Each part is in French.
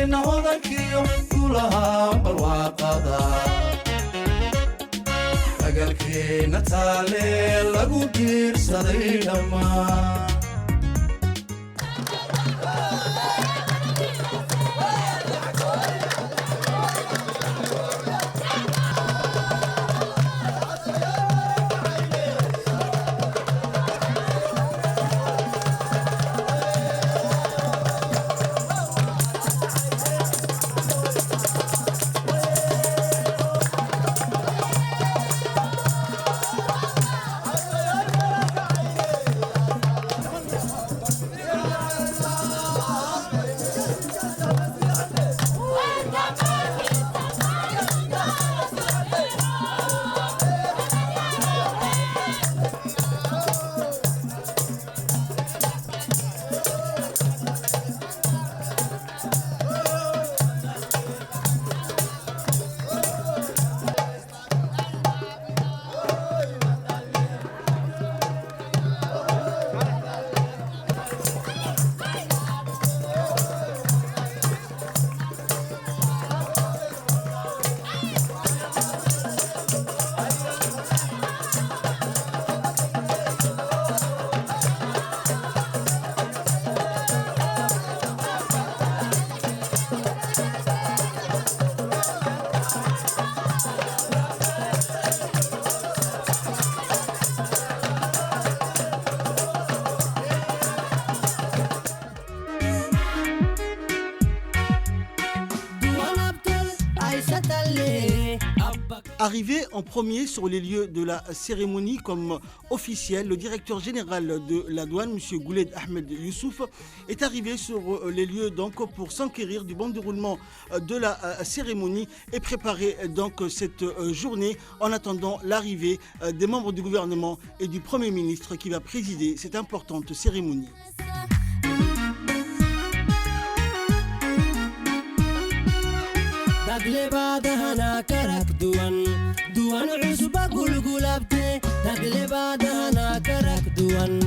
dalkeena hodankiyo gulaha barwaaqada agalkeena taale lagu diirsaday dhammaan Arrivé en premier sur les lieux de la cérémonie comme officiel, le directeur général de la douane, M. Gouled Ahmed Youssouf, est arrivé sur les lieux donc pour s'enquérir du bon déroulement de la cérémonie et préparer donc cette journée en attendant l'arrivée des membres du gouvernement et du Premier ministre qui va présider cette importante cérémonie. دهنا كرك دوان عصبة قلقلبتي تقلبا دهنا كرك دوان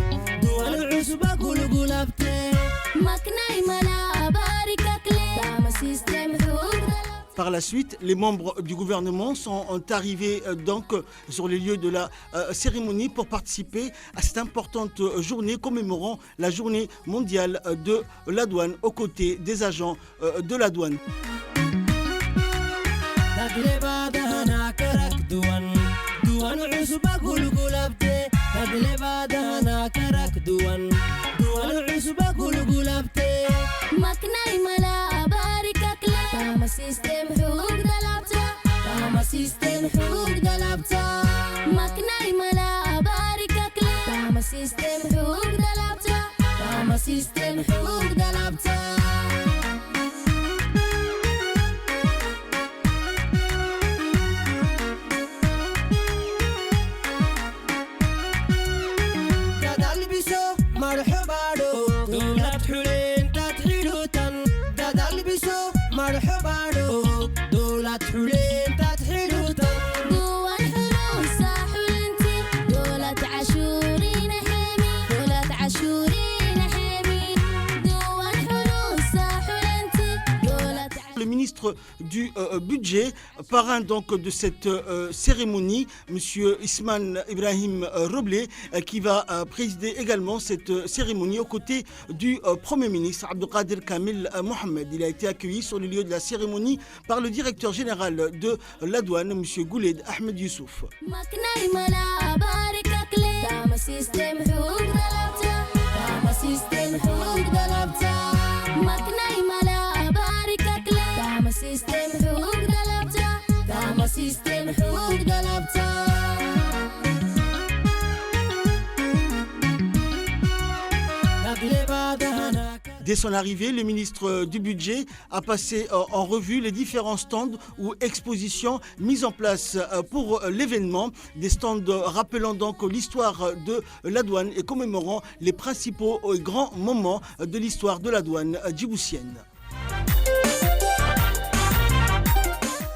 عصبة قلقلبتي مكناي ملا باركك لي دام سيستم حقوق. Par la suite, les membres du gouvernement sont arrivés donc sur les lieux de la cérémonie pour participer à cette importante journée commémorant la journée mondiale de la douane aux côtés des agents de la douane. تقلبا دهنا كرك دوان عصبة قلقلبتي تقلبا دهنا كرك دوان عصبة قلقلبتي مكناي ملا باركك لي دام سيستم حقوق دلبتا دام سيستم حقوق دلبتا مكناي ملا باركك لي دام سيستم حقوق دلبتا دام سيستم حقوق دلبتا. Le ministre du budget, parrain donc de cette cérémonie, M. Isman Ibrahim Roblé, qui va présider également cette cérémonie aux côtés du Premier ministre Abdelkader Kamil Mohamed. Il a été accueilli sur le lieu de la cérémonie par le directeur général de la douane, M. Gouled Ahmed Youssouf. Dès son arrivée, le ministre du budget a passé en revue les différents stands ou expositions mises en place pour l'événement. Des stands rappelant donc l'histoire de la douane et commémorant les principaux et grands moments de l'histoire de la douane djiboutienne.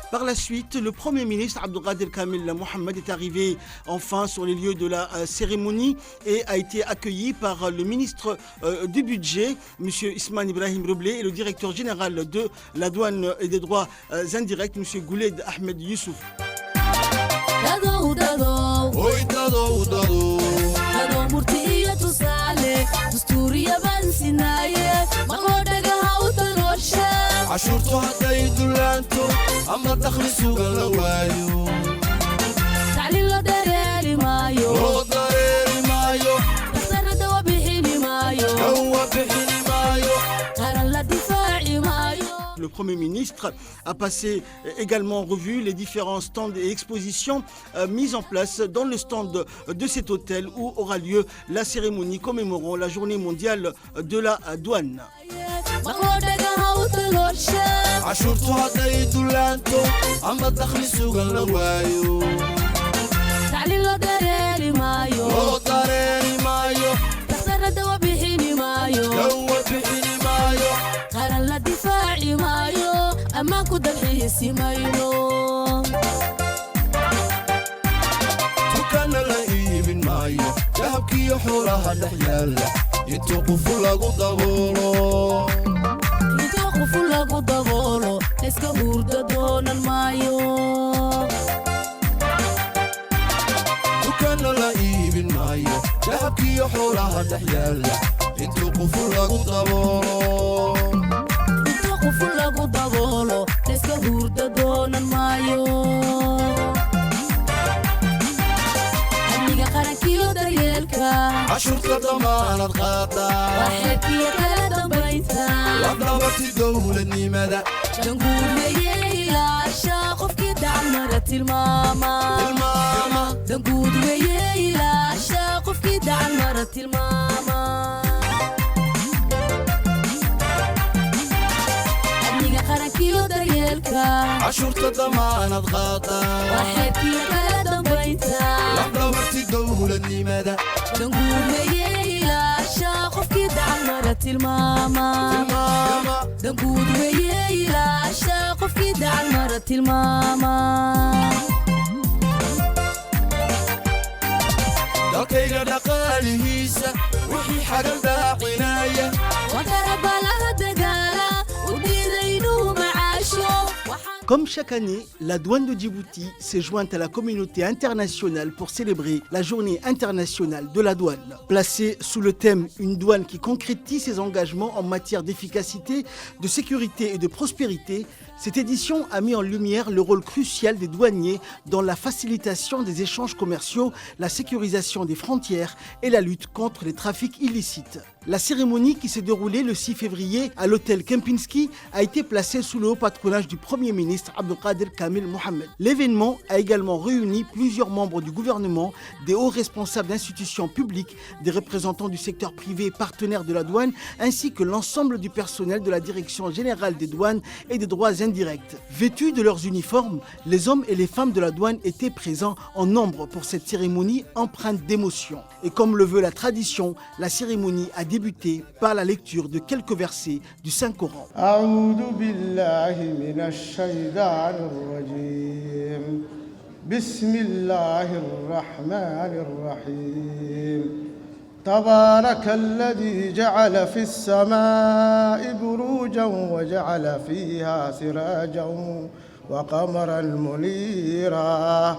Par la suite, le Premier ministre Abdelkader Kamil Mohamed est arrivé enfin sur les lieux de la cérémonie et a été accueilli par le ministre du Budget, M. Ismail Ibrahim Roblé, et le directeur général de la douane et des droits indirects, M. Gouled Ahmed Youssouf. cashuurtu hadday dullaanto ama dakhli sugan la waayo tacliin loo dareeri maayo loo dareeri maayo dasarada wa bixini maayo dawa bixini maayo qaran la difaaci maayo. Le Premier ministre a passé également en revue les différents stands et expositions mis en place dans le stand de cet hôtel où aura lieu la cérémonie commémorant la journée mondiale de la douane. cashuurtu hadday dullaanto ama dakhli sugan la waayo tacliin loo dareeri maayo loo dareeri maayo dasarada wa bixini maayo dawa bixini maayo qaran la difaaci maayo ama ku dalxiisi mayno tukana la iibin maayo dahabkiiyo xoolaha dhex yaalla intuu qufu lagu daboolo intuu qufu lagu daboolo iska hurda doonan maayo tukana la iibin maayo dahabkiiyo xoolaha dhex yaalla intuu qufu lagu daboolo intuu qufu lagu daboolo iska hurda doonan maayo amniga qarankiyo daryeelka cashuurta damaanad qaadaa waxeedkiyo kala dambaynta wadhabarti dowladnimada danguudleye ilaasha qofkii dacmara tilmaama danguud weye ilaasha qofkii dacmara tilmaama amniga qarankiyo daryeelka cashuurta damaanad qaadaa waxeedkiyo kala dambaynta wadhabarti dowladnimada danguud weye ilaasha qofkii dacmara tilmaama danguud weye ilaasha qofkii dacmara tilmaama dalkayga dhaqaalihiisa wixii xagal daacinaya wadarabalaha dagaala u diidaynuhu macaasho Comme chaque année, la douane de Djibouti s'est jointe à la communauté internationale pour célébrer la journée internationale de la douane. Placée sous le thème « Une douane qui concrétise ses engagements en matière d'efficacité, de sécurité et de prospérité », cette édition a mis en lumière le rôle crucial des douaniers dans la facilitation des échanges commerciaux, la sécurisation des frontières et la lutte contre les trafics illicites. La cérémonie qui s'est déroulée le 6 février à l'hôtel Kempinski a été placée sous le haut patronage du Premier ministre Abdelkader Kamil Mohamed. L'événement a également réuni plusieurs membres du gouvernement, des hauts responsables d'institutions publiques, des représentants du secteur privé partenaires de la douane, ainsi que l'ensemble du personnel de la Direction générale des douanes et des droits indirects. Vêtus de leurs uniformes, les hommes et les femmes de la douane étaient présents en nombre pour cette cérémonie empreinte d'émotion. Et comme le veut la tradition, la cérémonie a débuté par la lecture de quelques versets du Saint-Coran. أعوذ بالله من الشيطان الرجيم بسم الله الرحمن الرحيم تبارك الذي جعل في السماء بروجا وجعل فيها سراجا وقمرا منيرا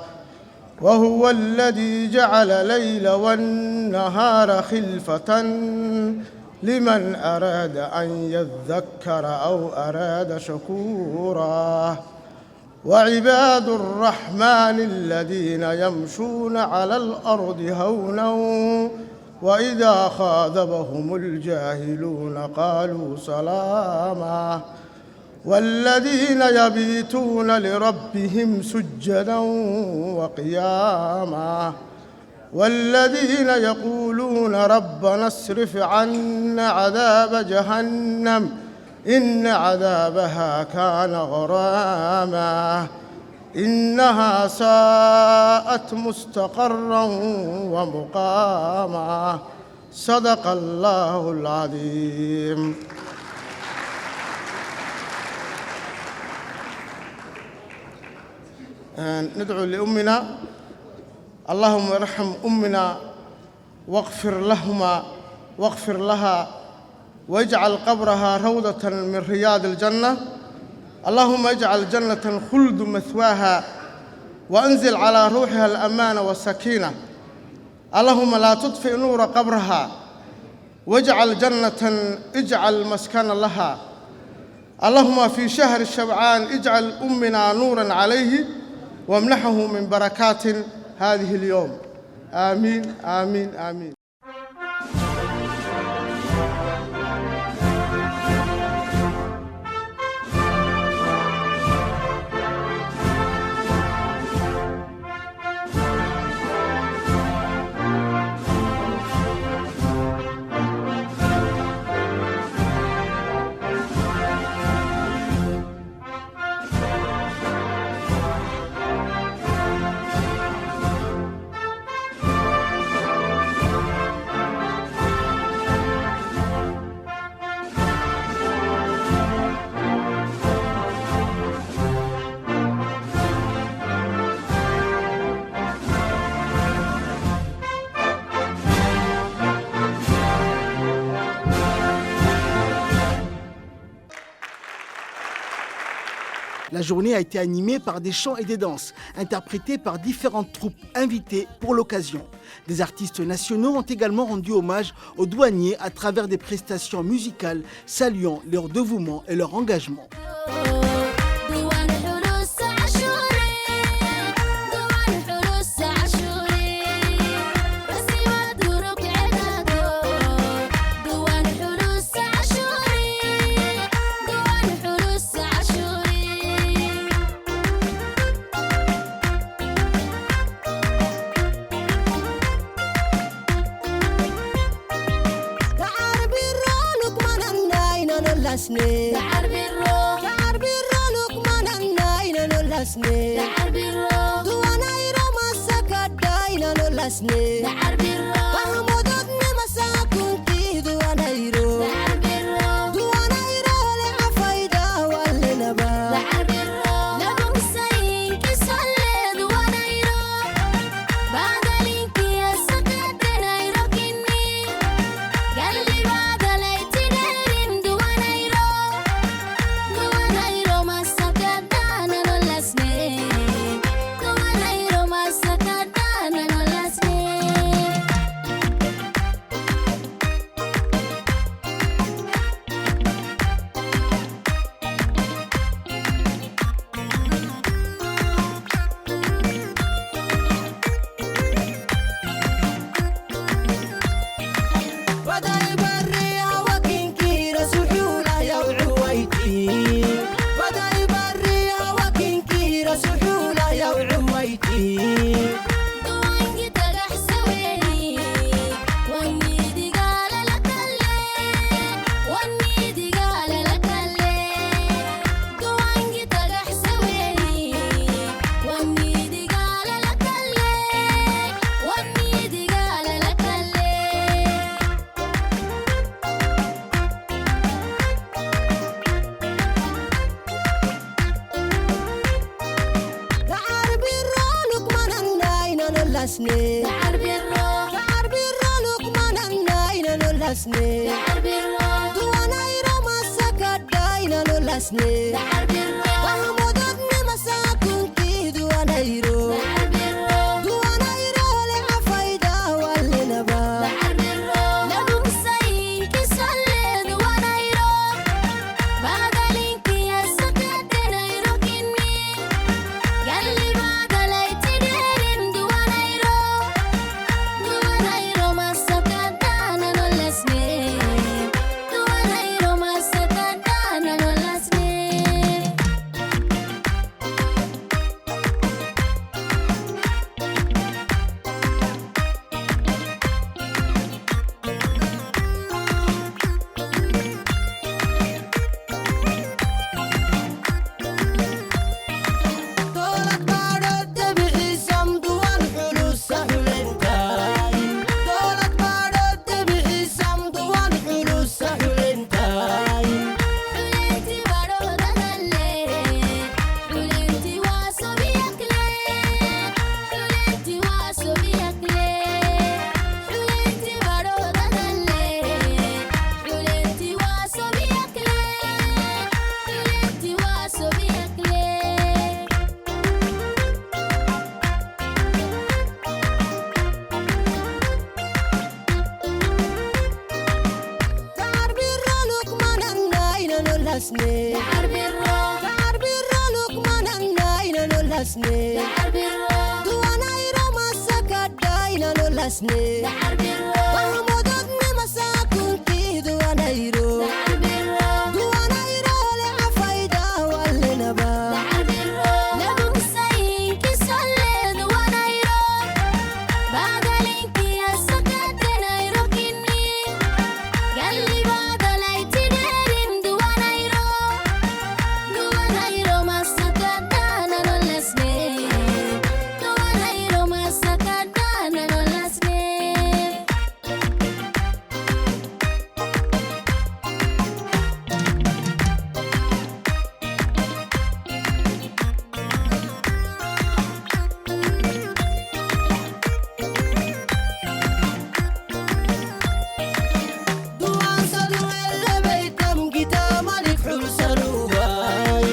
وهو الذي جعل الليل والنهار خلفة لمن أراد أن يذكر أو أراد شكورا وعباد الرحمن الذين يمشون على الأرض هونا وإذا خاطبهم الجاهلون قالوا سلاما والذين يبيتون لربهم سجدا وقياما والذين يقولون ربنا اصرف عنا عذاب جهنم إن عذابها كان غراما إنها ساءت مستقرا ومقاما صدق الله العظيم. ندعو لأمنا اللهم ارحم أمنا واغفر لها واجعل قبرها روضة من رياض الجنة اللهم اجعل جنة خلد مثواها وأنزل على روحها الأمان والسكينة اللهم لا تطفئ نور قبرها واجعل جنة اجعل مسكن لها اللهم في شهر الشبعان اجعل أمنا نورا عليه وامنحه من بركات هذه اليوم آمين آمين آمين. La journée a été animée par des chants et des danses, interprétés par différentes troupes invitées pour l'occasion. Des artistes nationaux ont également rendu hommage aux douaniers à travers des prestations musicales saluant leur dévouement et leur engagement. تعر بالرو لقمان الناينا نلسني تعر بالرو دوانا يروما سكداينا نلسني تعر بالرو فهمودتني مساكن كي دوانا يرو تعر بالرو دوانا يرو لعفايدا والنبا تعر بالرو لبم ساين كي صلي دوانا يرو بعد لينكي يا سكدنا يروكني قلبي بعد ليتنين دوانا يرو دوانا يرو ما سكدنا نلسني دوانا يرو ما سكدنا نلسني بدأ يبريها وكنكي رسوحونا يا وعويتي بدأ يبريها وكنكي رسوحونا يا وعويتي دوانجي تلح سويني والنيدي قال لك اللي والنيدي قال لك اللي دوانجي تلح سويني والنيدي قال لك اللي والنيدي قال لك اللي تعر بالرو لقمان الناينا نلسني تعر بالرو لقمان الناينا نلسني تعر بالرو دوانا يروما سكداينا نلسني تعر بالرو فهمودتني مساكن كي دوانا يرو تعر بالرو دوانا يرو لعفايدا والنبا تعر بالرو لبم ساين كي صلي دوانا يرو بعد لينكي يا سكدنا يروكني قلبي بعد ليتنين دوانا يرو ما سكدنا نلسني دوانا يرو ما سكدنا نلسني lasne duwana iro masaka daina no lasne bahmudud ni masakunti duwana iro le afaida walena ba labu sayin kisalle duwana iro badalinki asakatena iro kinni galli badalay tiderin duwana iro masakatana no lasne duwana iro masakatana no lasne duwan saduelle beitam gita malik hulsanuway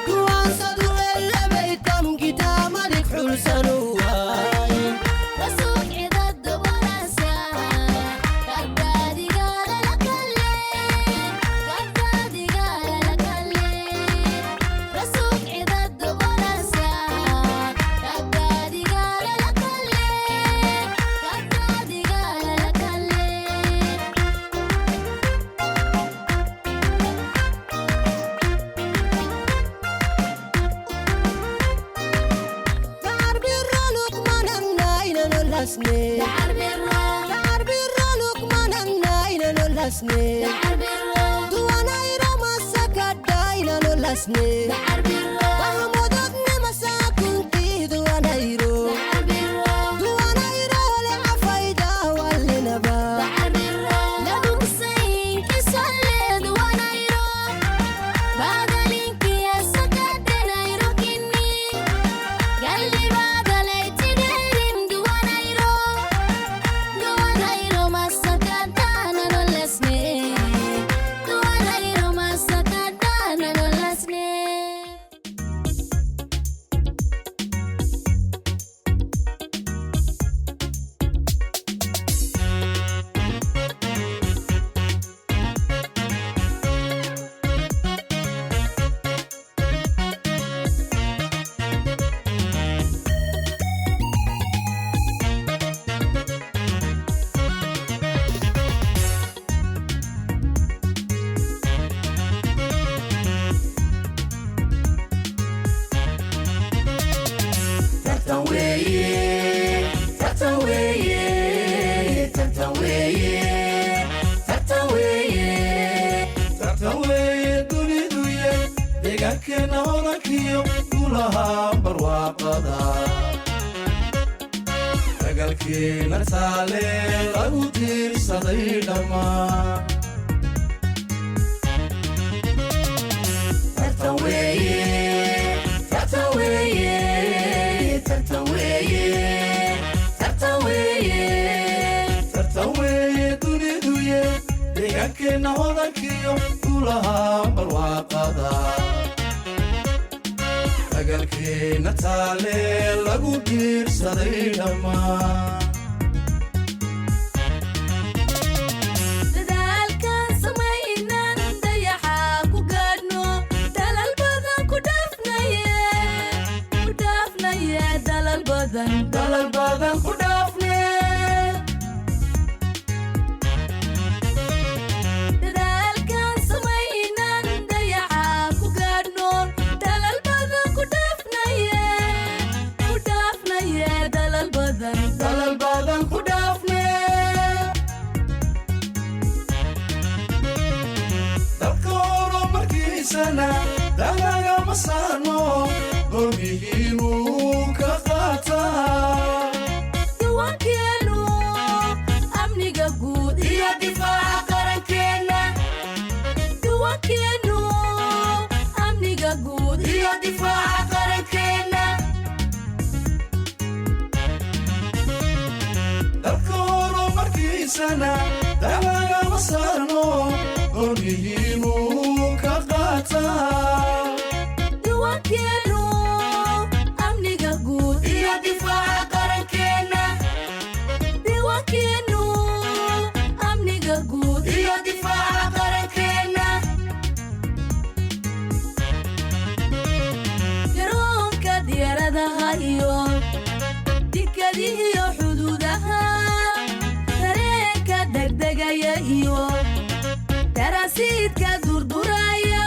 duwan saduelle beitam gita malik hulsanuway رسوك عدد براسا قدادي قال لك الليل قدادي قال لك الليل رسوك عدد براسا قدادي قال لك الليل قدادي قال لك الليل تعربي الرلوك manannaina no lasne تعربي الراب تعربي الرلوك manannaina no lasne تعربي الراب duwana iro masaka daina no lasne تعربي الراب bahmudud ni masakunti duwana iro تعربي الراب le afaida walena ba تعربي الراب لابو سين كسله دوانا يرو بادلينكي اسكتنا يرو كني قالي بادلي تديرين دوانا يرو ما سكتنا نلسني دوانا يرو ما سكتنا نلسني tartaweeye duniduye deegaankeena hodankiyo gulahaa barwaaqada dagalkeena taale lagu tiirsaday dhammaan tartaweeye duniduye deegaankeena hodankiyo gulahaa barwaaqada dagalkeena taale lagu tiirsaday dhammaan dadaalkan samaynan dayaxa ku gaadhno dalal badan ku dhaafnaye dalal badan ku dhaafne dadaalkan samaynan dayaxa ku gaadhno dalal badan ku dhaafnaye dalal badan ku dhaafne dalka horumarkiisana dagagama saarno gormihiinuu ka qaataa diiwaankeenu amniga guud iyo difaaca qarankeena diiwaankeenu amniga guud iyo difaaca qarankeena dalka horumarkiisana dagagama saarno gormihiinuu ka qaataa diiwaankeenu amniga guud iyo difaaca qarankeena diiwaankeenu amniga guud iyo difaaca qarankeena garoonka diyaaradaha iyo dikadihiyo xuduudaha tareenka degdegaya iyo darasiidka durduraya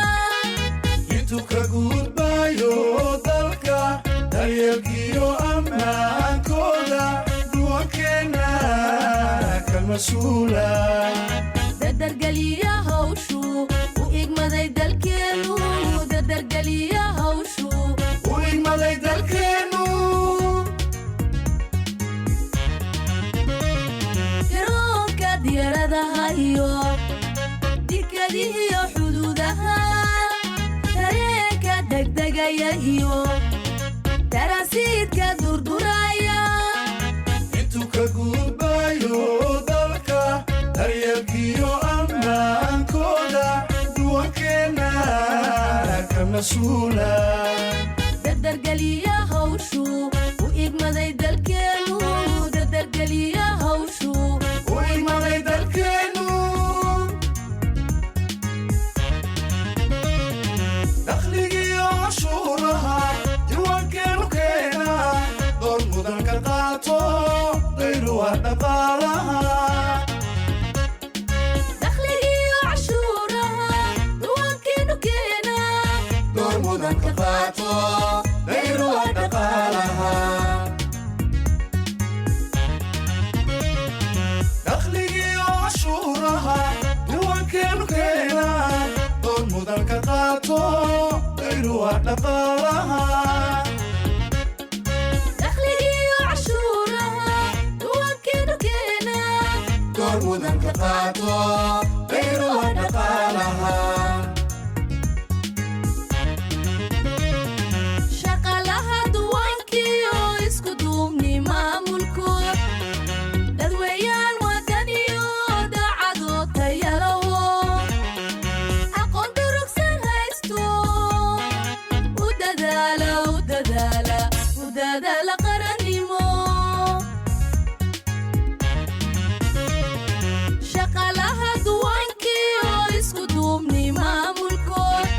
intuu ka gudbayo dalka daryeelkiyo ammaankooda duwankeena ka mas-uula dardargeliya hawshu u igmaday dalkeenu dardargeliya hawshu u igmaday dalkeenu garoonka diyaaradaha iyo dikadihiyo xuduudaha tareenka degdegaya iyo darasiidka durduraya intuu ka gudbayo dalka daryeelkiyo ammaankooda duwankeena ka mas-uula dardargeliya hawshu u igmaday dalkeenu dardargeliya hawshu u igmaday dalkeenu dakhligiyo cashuuraha diiwaankeenu keena door mudan ka qaato dayruwa dhaqaalaha dakhligiyo cashuuraha duwankeenu keena door mudan ka qaato dayruwa dhaqaalaha dakhligiyo cashuuraha diiwaankeenu keena door mudan ka qaato dayruwa dhaqaalaha dakhligiyo cashuuraha duwankeenu keena door mudan ka qaato dayruwa dhaqaalaha shaqalaha duwankiyo isku duubni maamulkood dadweeyaan wadaniyo daacadoo tayalawo aqoon durugsan haysto u dadaala qarannimo shaqalaha duwankiyo isku duubni maamulkood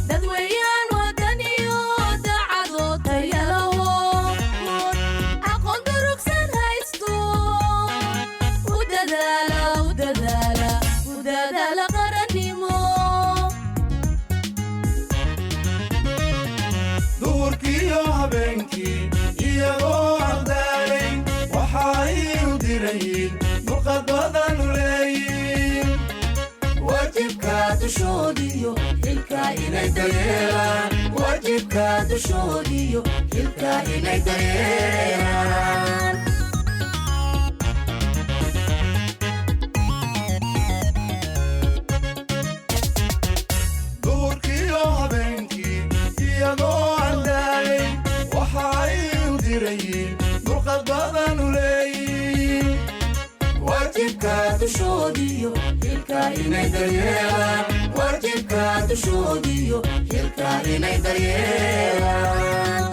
dadweeyaan wadaniyo daacadoo tayalawo aqoon durugsan haysto u dadaala qarannimo duurkiyo habeenkii iyagoo ardaayn waxay u dirayin dulqad badan u leeyin waajibka dushoodiyo xilka inay daryeelaan waajibka dushoodiyo xilka inay daryeelaan duurkiyo habeenkii iyagoo ardaayn waxay u dirayin dulqad badan u leeyin waajibka dushoodiyo xilka inay daryeelaan waajibka dushoodiyo xilka inay daryeelaan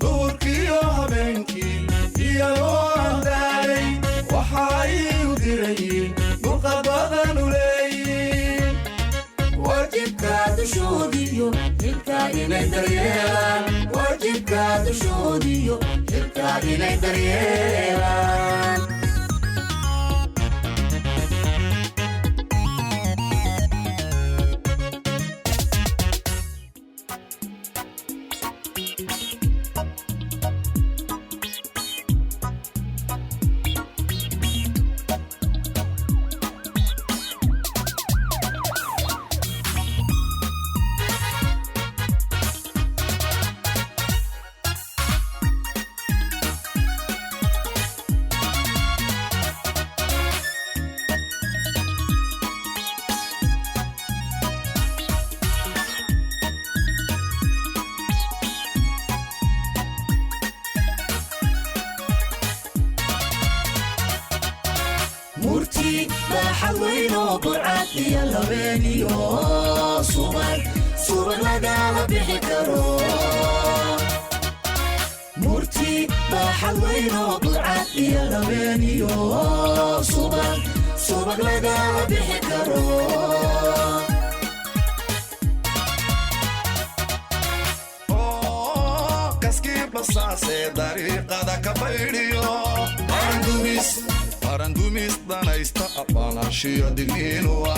duurkiyo habeenkii iyagoo ardaayn waxay u dirayin dulqad badan u leeyin waajibka dushoodiyo xilka inay daryeelaan waajibka dushoodiyo xilka inay daryeelaan murti baaxad weyn oo burcad iyo labeeniyo subag lagala bixi karo murti baaxad weyn oo burcad iyo labeeniyo subag lagama bixi karo kaskii basaasee dariiqada ka baydhiyo qarandumis danaysta aqoonashiyo digniinuwa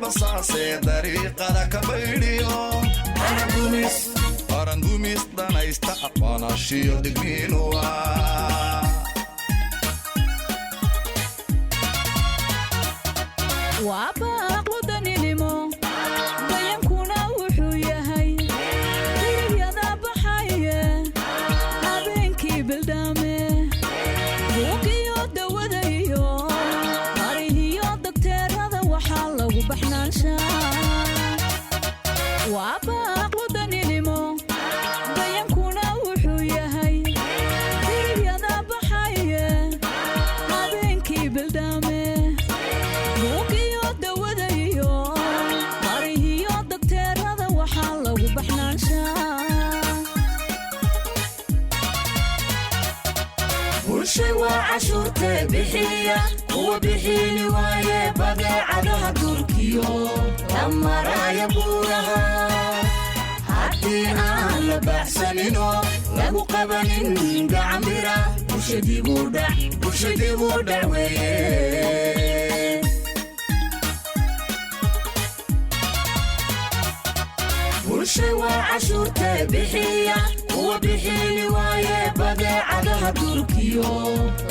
basaasee dariiqada ka baydhiyo qarandumis danaysta aqoonashiyo digniinuwa وعباق ودنينيمو ضيمكونا وحوياهي غيري يضا بحايا هابينكي بلدامي بوكيو دودايو هاريهيو دكتير هذا وحالة وبحناشا وعباق ودنينيمو ضيمكونا وحوياهي غيري يضا بحايا هابينكي بلدامي bulshay waa cashuurte bixiya kuwa bixini waaye badeecadaha durkiyo lamaraya buuraha haddii aan la baxsanino lagu qabanin gacambira bulshadiibu dhac weeye bulshay waa cashuurte bixiya kuwa bixini waaye badeecadaha durkiyo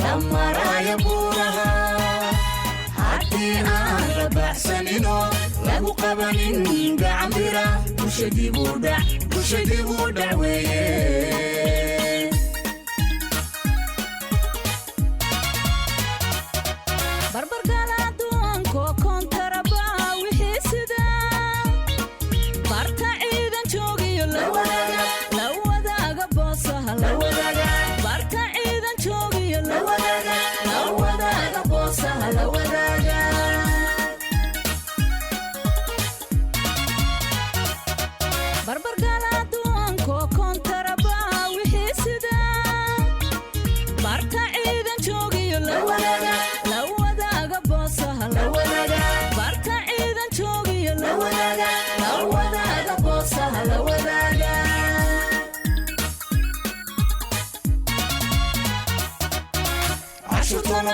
lamaraya buuraha haddii aan la baxsanino lagu qabanin gacambira bulshadiibu dhac weeye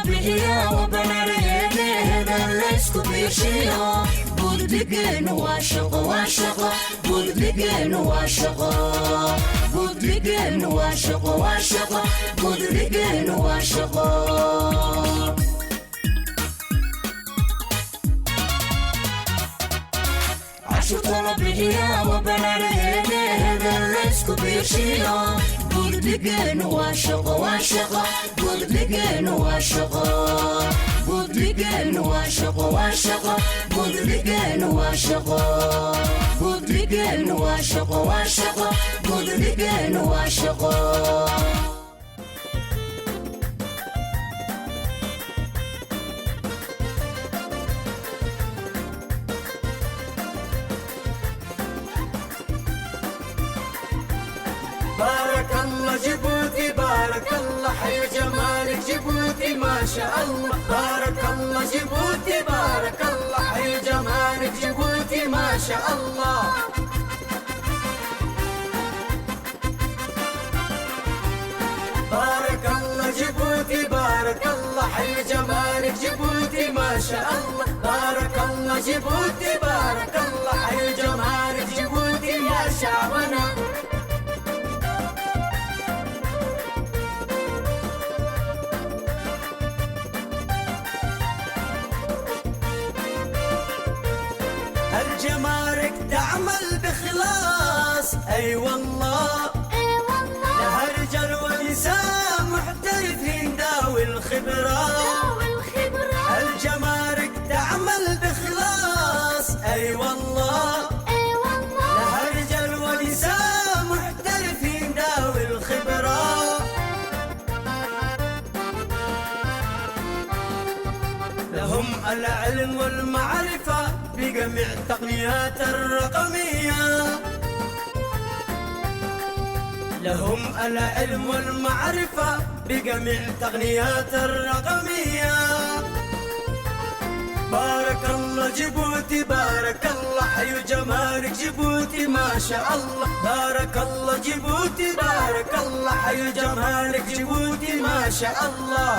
bixiya wabanarheedeeda laysku biirshiyo budligeenu waa shaqo budligeenu waa shaqo budligeenu waa shaqo budligeenu waa shaqo cashuurtana bixiya wabanarheedeeda laysku biirshiyo budligeenu waa shaqo budligeenu waa shaqo budligeenu waa shaqo budligeenu waa shaqo budligeenu waa shaqo budligeenu waa shaqo بارك الله جيبوتي بارك الله حي جمالك جيبوتي ما شاء الله بارك الله جيبوتي بارك الله حي جمالك جيبوتي ما شاء الله بارك الله جيبوتي بارك الله حي جمالك جيبوتي ما شاء الله بارك الله جيبوتي بارك الله حي جمالك جيبوتي يا شعبنا الجمارك تعمل بخلاص اي والله لها رجال ونساء محترفين ذوي الخبرات الجمارك تعمل بخلاص اي والله لها رجال ونساء محترفين ذوي الخبرات لهم العلم والمعرفة بجميع التقنيات الرقمية لهم العلم والمعرفة بجميع التقنيات الرقمية. بارك الله جيبوتي بارك الله حي جمارك جيبوتي ما شاء الله. بارك الله جيبوتي بارك الله حي جمارك جيبوتي ما شاء الله.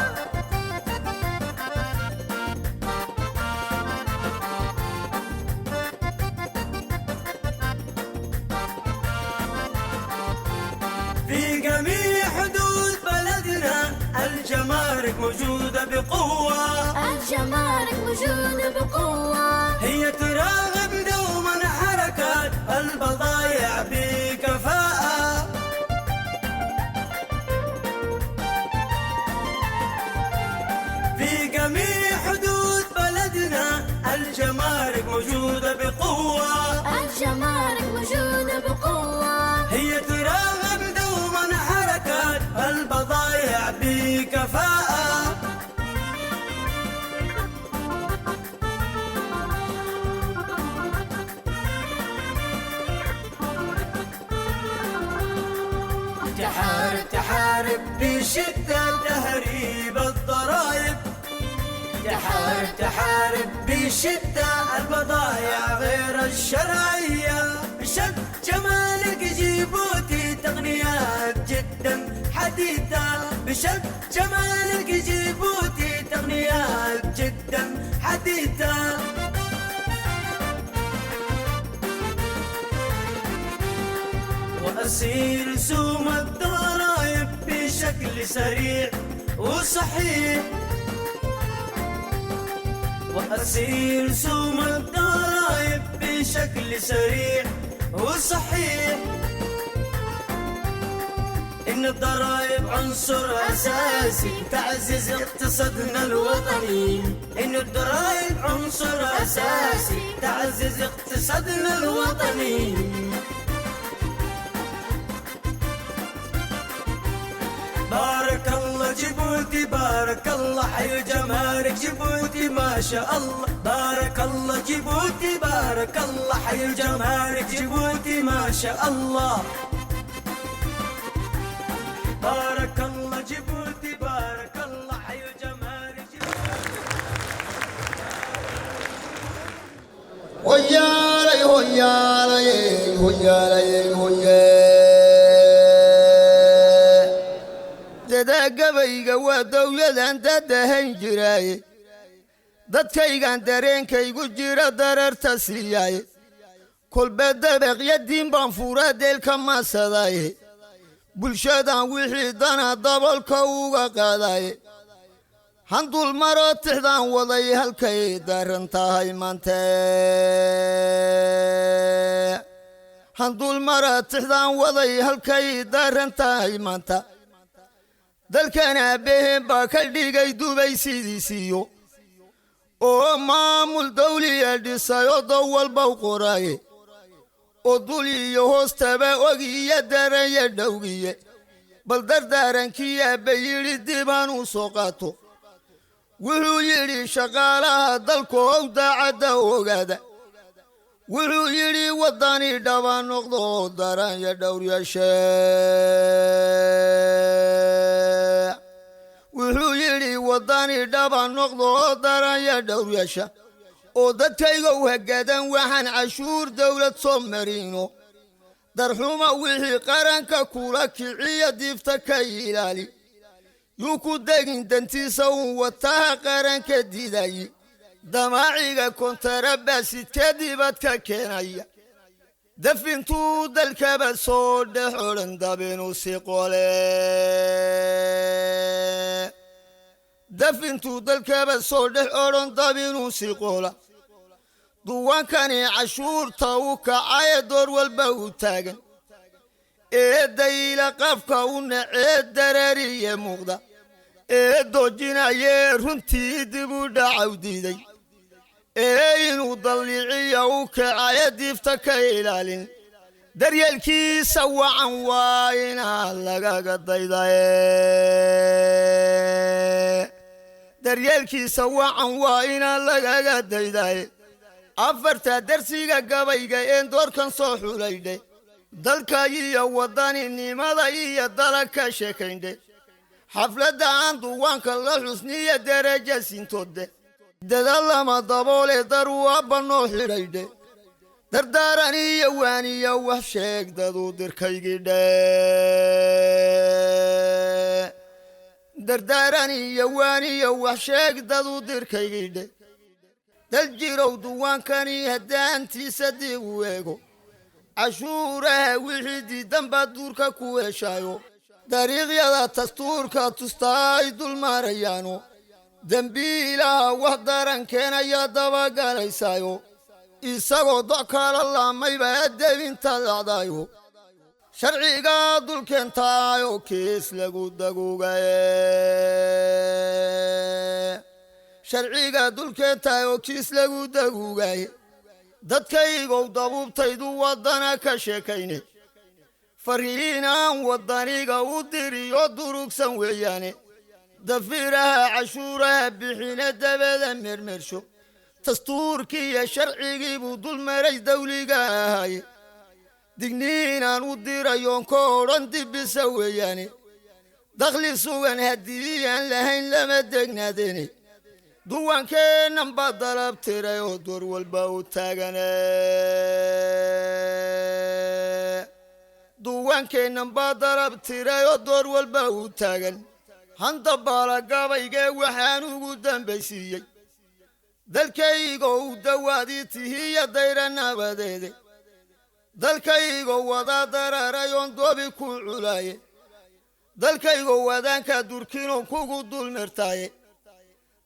في جميع حدود بلدنا الجمارك موجودة بقوة. الجمارك موجودة بقوة. هي تراقب دوما حركات البضائع بكفاءة. في جميع حدود بلدنا الجمارك موجودة بقوة. الجمارك موجودة بقوة. هي تراقب دوما حركات البضائع بكفاءة. تحارب بشدة تهريب الضرائب. تحارب بشدة البضائع غير الشرعية. بشد جمالك جيبوتي تقنيات جدا حديثة. بشد جمالك جيبوتي تقنيات جدا حديثة. وأسير رسوم الضرائب بشكل سريع وصحيح. وأسير رسوم الضرائب بشكل سريع وصحيح. إن الضرائب عنصر أساسي تعزز اقتصادنا الوطني. إن الضرائب عنصر أساسي تعزز اقتصادنا الوطني. بارك الله جيبوتي بارك الله حي جمارك جيبوتي ما شاء الله. بارك الله جيبوتي بارك الله حي جمارك جيبوتي ما شاء الله. بارك الله جيبوتي بارك الله حي جمارك جيبوتي. هيالي هيالي هيالي هيالي gabayga waa dawladan dadahan jiraaye. dadkaygan dareenkaygu jira dararta siiyaaye. kolba dabaqyadiin baan furaa deelka maasadaaye. bulshadan wixii dana dabolka uga qaadaaye. handul maroo tixdaan waday halkay daran tahay maante. handul maroo tixdaan waday halkay daran tahay maanta. dalkan aabaheen baa ka dhigay dubay sidiisiiyo. oo maamul dawliya dhisayoo dad walba u qoraaye. oo dul iyo hoostaba ogiyo daranya dhowgiye. bal dardaarankii aabba yidhi dibaan u soo qaato. wuxuu yidhi shaqaalaha dalkoow daacadda ogaada. wuxuu yidhi waddani dhaba noqdo daranya dhowr yeeshee. wuxuu yidhi waddani dhaba noqdo daranya dhowr yeesha. oo dadkayga u hagadan waxaan cashuur dawlad soo marino. darxuma wixii qaranka kula kiciya diifta ka ilaali. yuu ku degin dantiisa uun wataha qaranka diidayi. damaaciga kontarabaasidka dibadka keenaya. dafintuu dalkaba soo dhex odhan dabinu si qole. dafintuu dalkaba soo dhex odhan dabinu si qola. duwankani cashuurta u kacaya door walba u taagan. eedayla qafka u nacee darariye muuqda. ee doojinayee runtii dib u dhacaw diiday. ee inuu dalliciya u kacaya diifta ka ilaalin. daryeelkiisa wacan waa inaa lagaga daydaye. daryeelkiisa wacan waa inaa lagaga daydaye. afarta darsiga gabayga een doorkan soo xulaydhe. dalka iyo wadaninimada iyo dalka sheekaynde xafladda aan duwaanka la xusniya daraja sintoode dadaal lama daboole daruwaba noo xidhaydhe dardaaran iyo waaniya wax sheegdadu dirkaygidhe dardaaran iyo waaniya wax sheegdadu dirkaygidhe dal jirow duwaankani haddaantiisa dib u eego cashuuraha wixii diidanba duurka ku heshaayo dariiqyada dastuurka tustaa ay dul maarayaano dembiilaha wax daran keenaya dabagalaysaayo isagoo doc kala laamayba debinta lacdaayo sharciga dulkeentaayo kiis lagu daguugaye sharciga dulkeentaayo kiis lagu daguugaye dadkaygow dabuubtaydu waddana ka sheekayne fariinaan waddaniga u diriyo durugsan weeyaane dafiraha cashuuraha bixine dabada mermersho dastuurkii iyo sharcigii buu dulmaray dawliga ahaye digniinaan u dirayoon ka odhan dibisa weeyaane dakhli sugan haddii aan lahayn lama degnaadeene duwaankeennan baa dalab tiray oo door walba u taagane duwaankeennan baa dalab tiray oo door walba u taagan hanta baalagabaygee waxaan ugu dambaysiiyey dalkaygo u dawaadii tihiya dayra nabadeede dalkaygo wadaa dararayoon doobi ku culaaye dalkaygo wadaanka durkinoon kugu dulmertaaye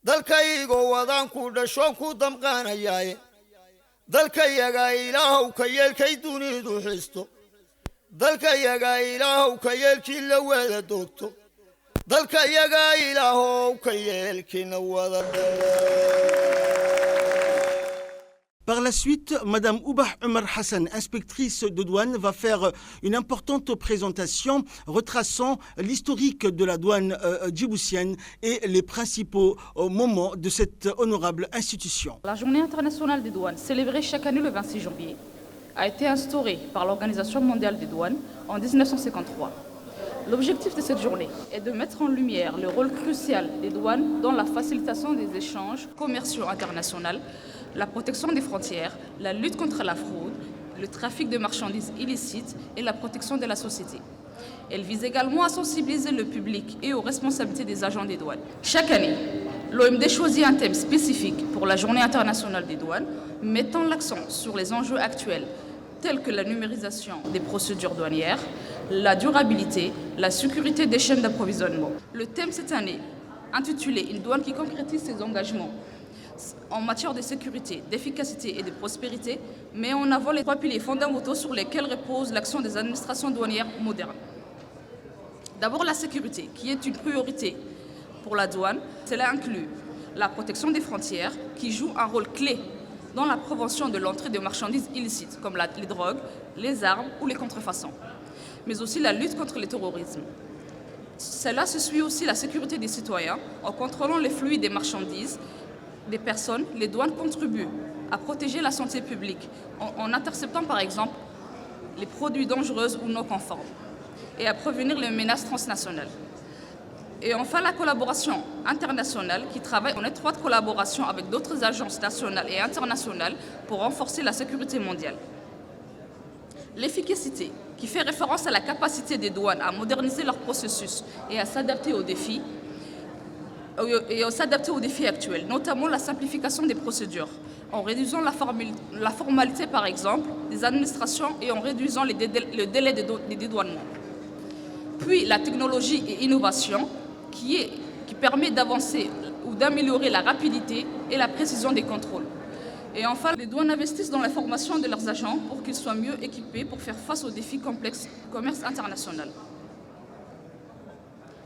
dalkaygo wadaan ku dhashoon ku damqaanayaaye dalkayagaa ilaahow ka yeelkay dunidu xisto dalkayagaa ilaahow ka yeelkii la wada doogto dalkayagaa ilaahow ka yeelkiina wada Par la suite, Madame Oubah Omar Hassan, inspectrice de douane, va faire une importante présentation retraçant l'historique de la douane djiboutienne et les principaux moments de cette honorable institution. La Journée internationale des douanes, célébrée chaque année le 26 janvier, a été instaurée par l'Organisation mondiale des douanes en 1953. L'objectif de cette journée est de mettre en lumière le rôle crucial des douanes dans la facilitation des échanges commerciaux internationaux, la protection des frontières, la lutte contre la fraude, le trafic de marchandises illicites et la protection de la société. Elle vise également à sensibiliser le public et aux responsabilités des agents des douanes. Chaque année, l'OMD choisit un thème spécifique pour la Journée internationale des douanes, mettant l'accent sur les enjeux actuels tels que la numérisation des procédures douanières, la durabilité, la sécurité des chaînes d'approvisionnement. Le thème cette année, intitulé « Une douane qui concrétise ses engagements » en matière de sécurité, d'efficacité et de prospérité, met en avant les trois piliers fondamentaux sur lesquels repose l'action des administrations douanières modernes. D'abord la sécurité, qui est une priorité pour la douane. Cela inclut la protection des frontières, qui joue un rôle clé dans la prévention de l'entrée de marchandises illicites, comme les drogues, les armes ou les contrefaçons, mais aussi la lutte contre le terrorisme. Cela se suit aussi la sécurité des citoyens en contrôlant les flux des marchandises, des personnes. Les douanes contribuent à protéger la santé publique en interceptant par exemple les produits dangereux ou non conformes et à prévenir les menaces transnationales. Et enfin la collaboration internationale qui travaille en étroite collaboration avec d'autres agences nationales et internationales pour renforcer la sécurité mondiale. L'efficacité qui fait référence à la capacité des douanes à moderniser leurs processus et à s'adapter aux défis actuels, notamment la simplification des procédures, en réduisant la formalité par exemple des administrations et en réduisant le délai de dédouanement. Puis la technologie et innovation qui permet d'avancer ou d'améliorer la rapidité et la précision des contrôles. Et enfin, les douanes investissent dans la formation de leurs agents pour qu'ils soient mieux équipés pour faire face aux défis complexes du commerce international.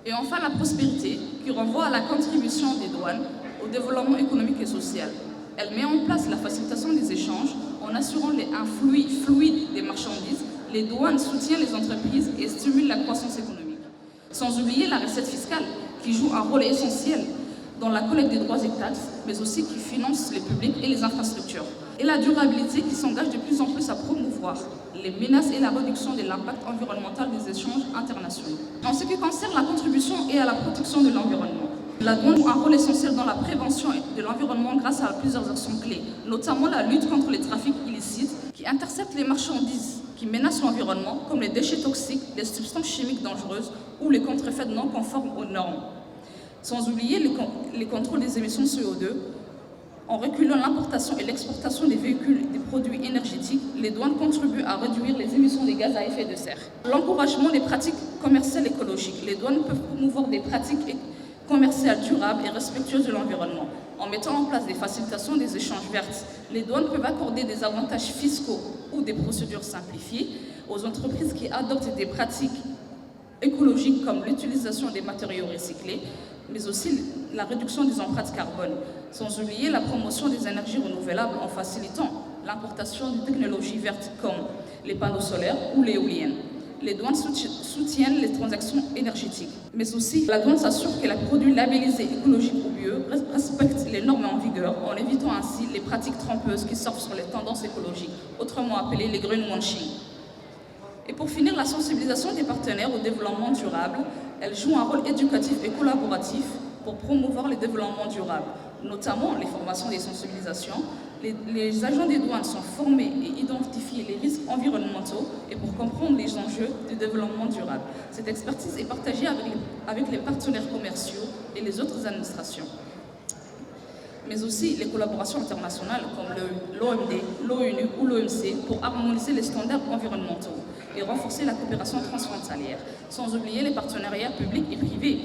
Et enfin, la prospérité, qui renvoie à la contribution des douanes au développement économique et social. Elle met en place la facilitation des échanges en assurant un flux fluide des marchandises. Les douanes soutiennent les entreprises et stimulent la croissance économique. Sans oublier la recette fiscale, qui joue un rôle essentiel dans la collecte des droits et taxes, mais aussi qui finance les publics et les infrastructures. Et la durabilité qui s'engage de plus en plus à promouvoir les menaces et la réduction de l'impact environnemental des échanges internationaux. En ce qui concerne la contribution et à la protection de l'environnement, la douane joue un rôle essentiel dans la prévention de l'environnement grâce à plusieurs actions clés, notamment la lutte contre les trafics illicites qui interceptent les marchandises qui menacent l'environnement, comme les déchets toxiques, les substances chimiques dangereuses ou les contrefaits non conformes aux normes. Sans oublier les contrôles des émissions CO2. En reculant l'importation et l'exportation des véhicules et des produits énergétiques, les douanes contribuent à réduire les émissions de gaz à effet de serre. L'encouragement des pratiques commerciales écologiques. Les douanes peuvent promouvoir des pratiques commerciales durables et respectueuses de l'environnement. En mettant en place des facilitations des échanges verts, les douanes peuvent accorder des avantages fiscaux ou des procédures simplifiées aux entreprises qui adoptent des pratiques écologiques comme l'utilisation des matériaux recyclés, mais aussi la réduction des empreintes carbone, sans oublier la promotion des énergies renouvelables en facilitant l'importation de technologies vertes comme les panneaux solaires ou l'éolienne. Les douanes soutiennent les transactions énergétiques, mais aussi la douane s'assure que les produits labellisés écologiques ou bio respectent les normes en vigueur en évitant ainsi les pratiques trompeuses qui surfent sur les tendances écologiques, autrement appelées les greenwashing. Et pour finir, la sensibilisation des partenaires au développement durable, elle joue un rôle éducatif et collaboratif pour promouvoir le développement durable, notamment les formations des sensibilisations. Les agents des douanes sont formés et identifient les risques environnementaux et pour comprendre les enjeux du développement durable. Cette expertise est partagée avec les partenaires commerciaux et les autres administrations, mais aussi les collaborations internationales comme l'OMD, l'ONU ou l'OMC pour harmoniser les standards environnementaux et renforcer la coopération transfrontalière, sans oublier les partenariats publics et privés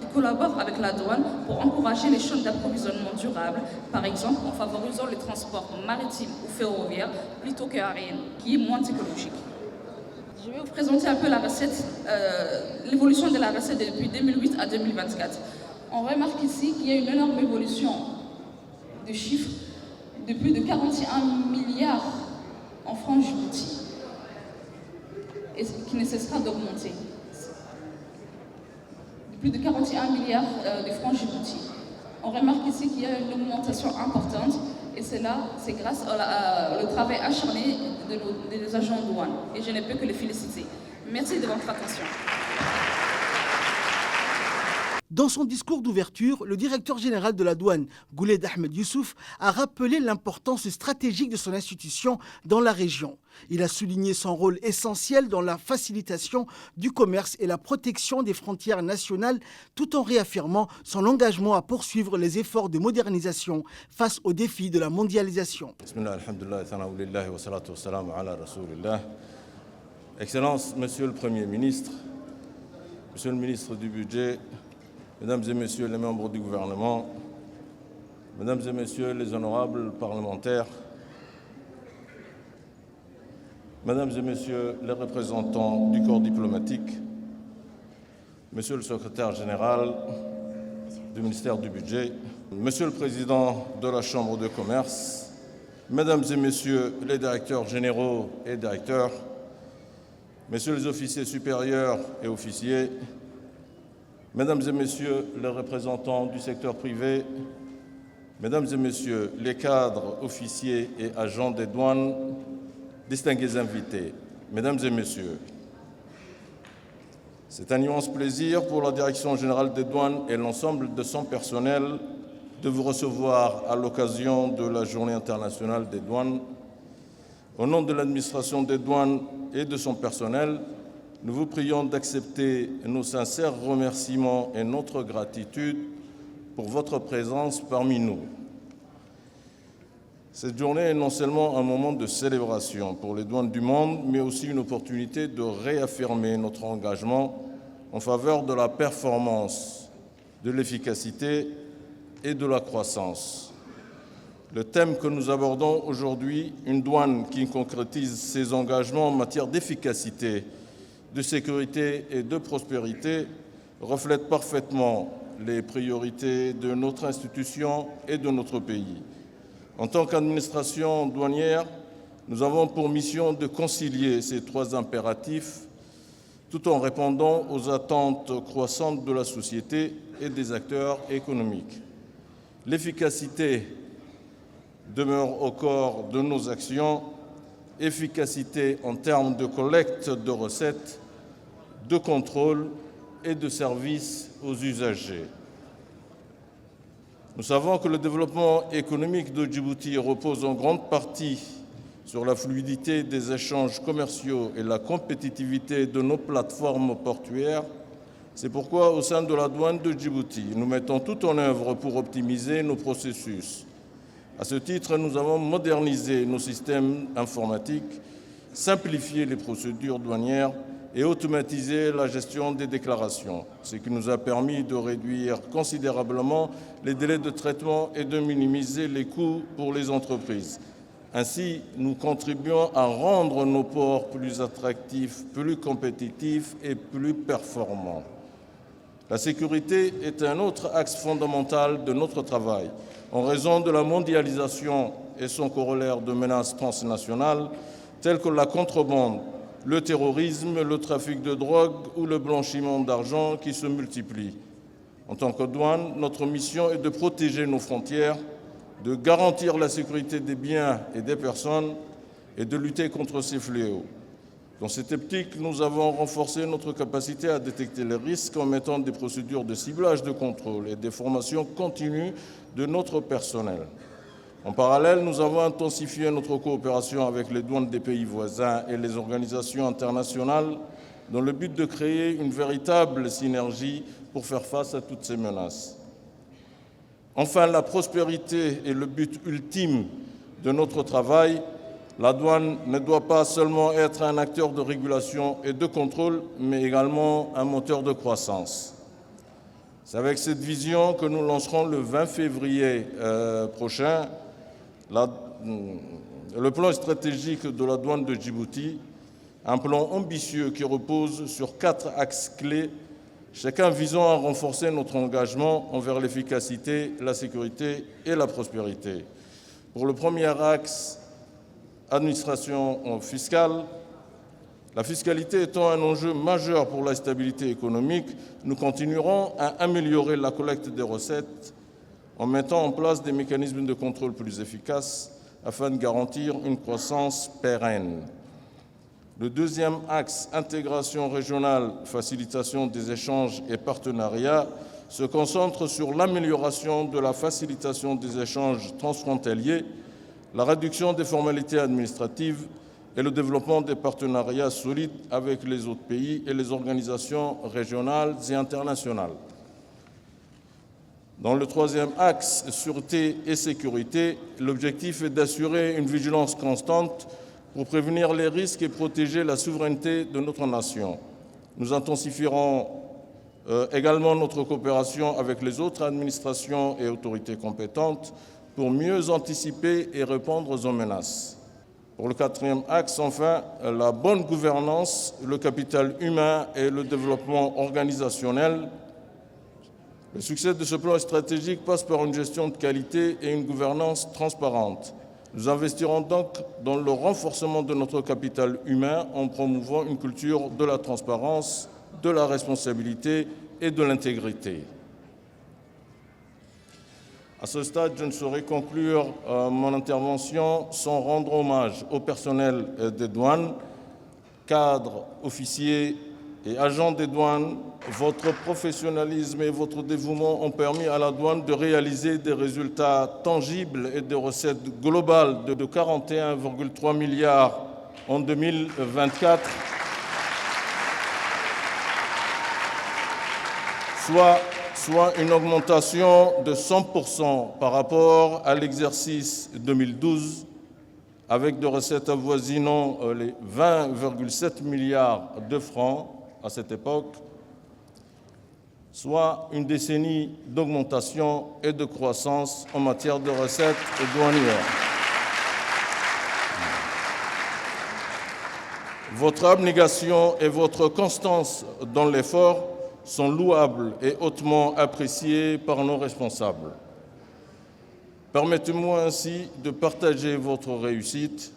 qui collaborent avec la douane pour encourager les chaînes d'approvisionnement durables, par exemple en favorisant le transport maritime ou ferroviaire plutôt qu'aérien, qui est moins écologique. Je vais vous présenter un peu la recette, l'évolution de la recette depuis 2008 à 2024. On remarque ici qu'il y a une énorme évolution de chiffres de plus de 41 milliards en francs Djibouti, et qui ne cessera d'augmenter. De plus de 41 milliards de francs Djibouti. On remarque ici qu'il y a une augmentation importante, et c'est grâce au travail acharné des agents de douane. Et je ne peux que les féliciter. Merci de votre attention. Dans son discours d'ouverture, le directeur général de la douane, Gouled Ahmed Youssouf, a rappelé l'importance stratégique de son institution dans la région. Il a souligné son rôle essentiel dans la facilitation du commerce et la protection des frontières nationales, tout en réaffirmant son engagement à poursuivre les efforts de modernisation face aux défis de la mondialisation. Excellences, Monsieur le Premier ministre, Monsieur le ministre du Budget, Mesdames et Messieurs les membres du gouvernement, Mesdames et Messieurs les honorables parlementaires, Mesdames et Messieurs les représentants du corps diplomatique, Monsieur le secrétaire général du ministère du Budget, Monsieur le Président de la Chambre de commerce, Mesdames et Messieurs les directeurs généraux et directeurs, Messieurs les officiers supérieurs et officiers, Mesdames et Messieurs les représentants du secteur privé, Mesdames et Messieurs les cadres, officiers et agents des douanes, distingués invités, Mesdames et Messieurs, c'est un immense plaisir pour la Direction générale des douanes et l'ensemble de son personnel de vous recevoir à l'occasion de la Journée internationale des douanes. Au nom de l'administration des douanes et de son personnel, nous vous prions d'accepter nos sincères remerciements et notre gratitude pour votre présence parmi nous. Cette journée est non seulement un moment de célébration pour les douanes du monde, mais aussi une opportunité de réaffirmer notre engagement en faveur de la performance, de l'efficacité et de la croissance. Le thème que nous abordons aujourd'hui, une douane qui concrétise ses engagements en matière d'efficacité, de sécurité et de prospérité, reflète parfaitement les priorités de notre institution et de notre pays. En tant qu'administration douanière, nous avons pour mission de concilier ces trois impératifs tout en répondant aux attentes croissantes de la société et des acteurs économiques. L'efficacité demeure au corps de nos actions efficacité en termes de collecte de recettes, de contrôle et de services aux usagers. Nous savons que le développement économique de Djibouti repose en grande partie sur la fluidité des échanges commerciaux et la compétitivité de nos plateformes portuaires. C'est pourquoi, au sein de la douane de Djibouti, nous mettons tout en œuvre pour optimiser nos processus. À ce titre, nous avons modernisé nos systèmes informatiques, simplifié les procédures douanières et automatisé la gestion des déclarations, ce qui nous a permis de réduire considérablement les délais de traitement et de minimiser les coûts pour les entreprises. Ainsi, nous contribuons à rendre nos ports plus attractifs, plus compétitifs et plus performants. La sécurité est un autre axe fondamental de notre travail. En raison de la mondialisation et son corollaire de menaces transnationales telles que la contrebande, le terrorisme, le trafic de drogue ou le blanchiment d'argent qui se multiplient. En tant que douane, notre mission est de protéger nos frontières, de garantir la sécurité des biens et des personnes et de lutter contre ces fléaux. Dans cette optique, nous avons renforcé notre capacité à détecter les risques en mettant des procédures de ciblage de contrôle et des formations continues de notre personnel. En parallèle, nous avons intensifié notre coopération avec les douanes des pays voisins et les organisations internationales dans le but de créer une véritable synergie pour faire face à toutes ces menaces. Enfin, la prospérité est le but ultime de notre travail. La douane ne doit pas seulement être un acteur de régulation et de contrôle, mais également un moteur de croissance. C'est avec cette vision que nous lancerons le 20 février prochain le plan stratégique de la douane de Djibouti, un plan ambitieux qui repose sur 4 axes clés, chacun visant à renforcer notre engagement envers l'efficacité, la sécurité et la prospérité. Pour le premier axe, administration fiscale, la fiscalité étant un enjeu majeur pour la stabilité économique, nous continuerons à améliorer la collecte des recettes en mettant en place des mécanismes de contrôle plus efficaces afin de garantir une croissance pérenne. Le deuxième axe, intégration régionale, facilitation des échanges et partenariats, se concentre sur l'amélioration de la facilitation des échanges transfrontaliers, la réduction des formalités administratives et le développement des partenariats solides avec les autres pays et les organisations régionales et internationales. Dans le troisième axe, sûreté et sécurité, l'objectif est d'assurer une vigilance constante pour prévenir les risques et protéger la souveraineté de notre nation. Nous intensifierons également notre coopération avec les autres administrations et autorités compétentes pour mieux anticiper et répondre aux menaces. Pour le quatrième axe, enfin, la bonne gouvernance, le capital humain et le développement organisationnel. Le succès de ce plan stratégique passe par une gestion de qualité et une gouvernance transparente. Nous investirons donc dans le renforcement de notre capital humain en promouvant une culture de la transparence, de la responsabilité et de l'intégrité. À ce stade, je ne saurais conclure mon intervention sans rendre hommage au personnel des douanes, cadres, officiers et agents des douanes. Votre professionnalisme et votre dévouement ont permis à la douane de réaliser des résultats tangibles et des recettes globales de 41,3 milliards en 2024, soit une augmentation de 100% par rapport à l'exercice 2012, avec des recettes avoisinant les 20,7 milliards de francs à cette époque, soit une décennie d'augmentation et de croissance en matière de recettes douanières. Votre abnégation et votre constance dans l'effort sont louables et hautement appréciés par nos responsables. Permettez-moi ainsi de partager votre réussite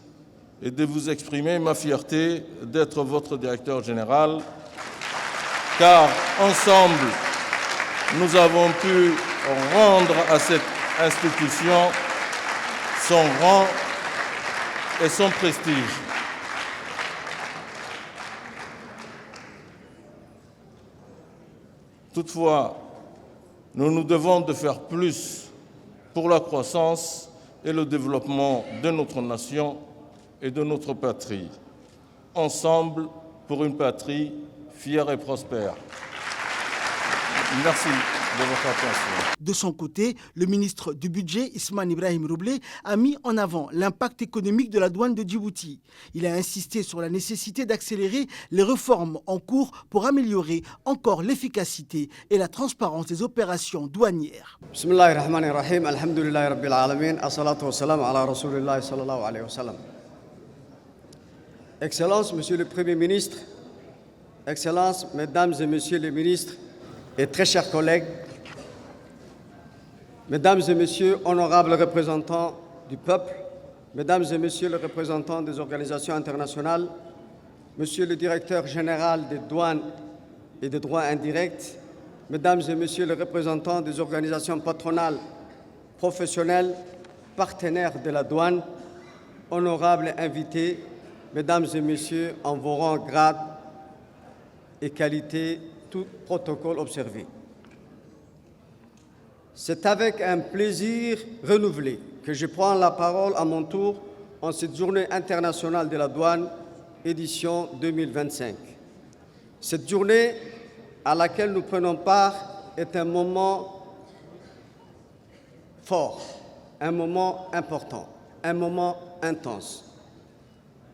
et de vous exprimer ma fierté d'être votre directeur général, car ensemble, nous avons pu rendre à cette institution son rang et son prestige. Toutefois, nous nous devons de faire plus pour la croissance et le développement de notre nation et de notre patrie. Ensemble pour une patrie fière et prospère. Merci de votre attention. De son côté, le ministre du Budget, Ismaël Ibrahim Roublé, a mis en avant l'impact économique de la douane de Djibouti. Il a insisté sur la nécessité d'accélérer les réformes en cours pour améliorer encore l'efficacité et la transparence des opérations douanières. Bismillahirrahmanirrahim, alhamdulillahi rabbil alamin, assalatu wassalamu ala rasulillahi sallallahu alayhi wa sallam. Excellences, Monsieur le Premier ministre, Excellences, Mesdames et Messieurs les ministres, et très chers collègues, Mesdames et Messieurs, honorables représentants du peuple, Mesdames et Messieurs les représentants des organisations internationales, Monsieur le Directeur général des douanes et des droits indirects, Mesdames et Messieurs les représentants des organisations patronales, professionnelles, partenaires de la douane, honorables invités, Mesdames et Messieurs, en vos rangs, grades et qualités, tout protocole observé. C'est avec un plaisir renouvelé que je prends la parole à mon tour en cette journée internationale de la douane, édition 2025. Cette journée à laquelle nous prenons part est un moment fort, un moment important, un moment intense.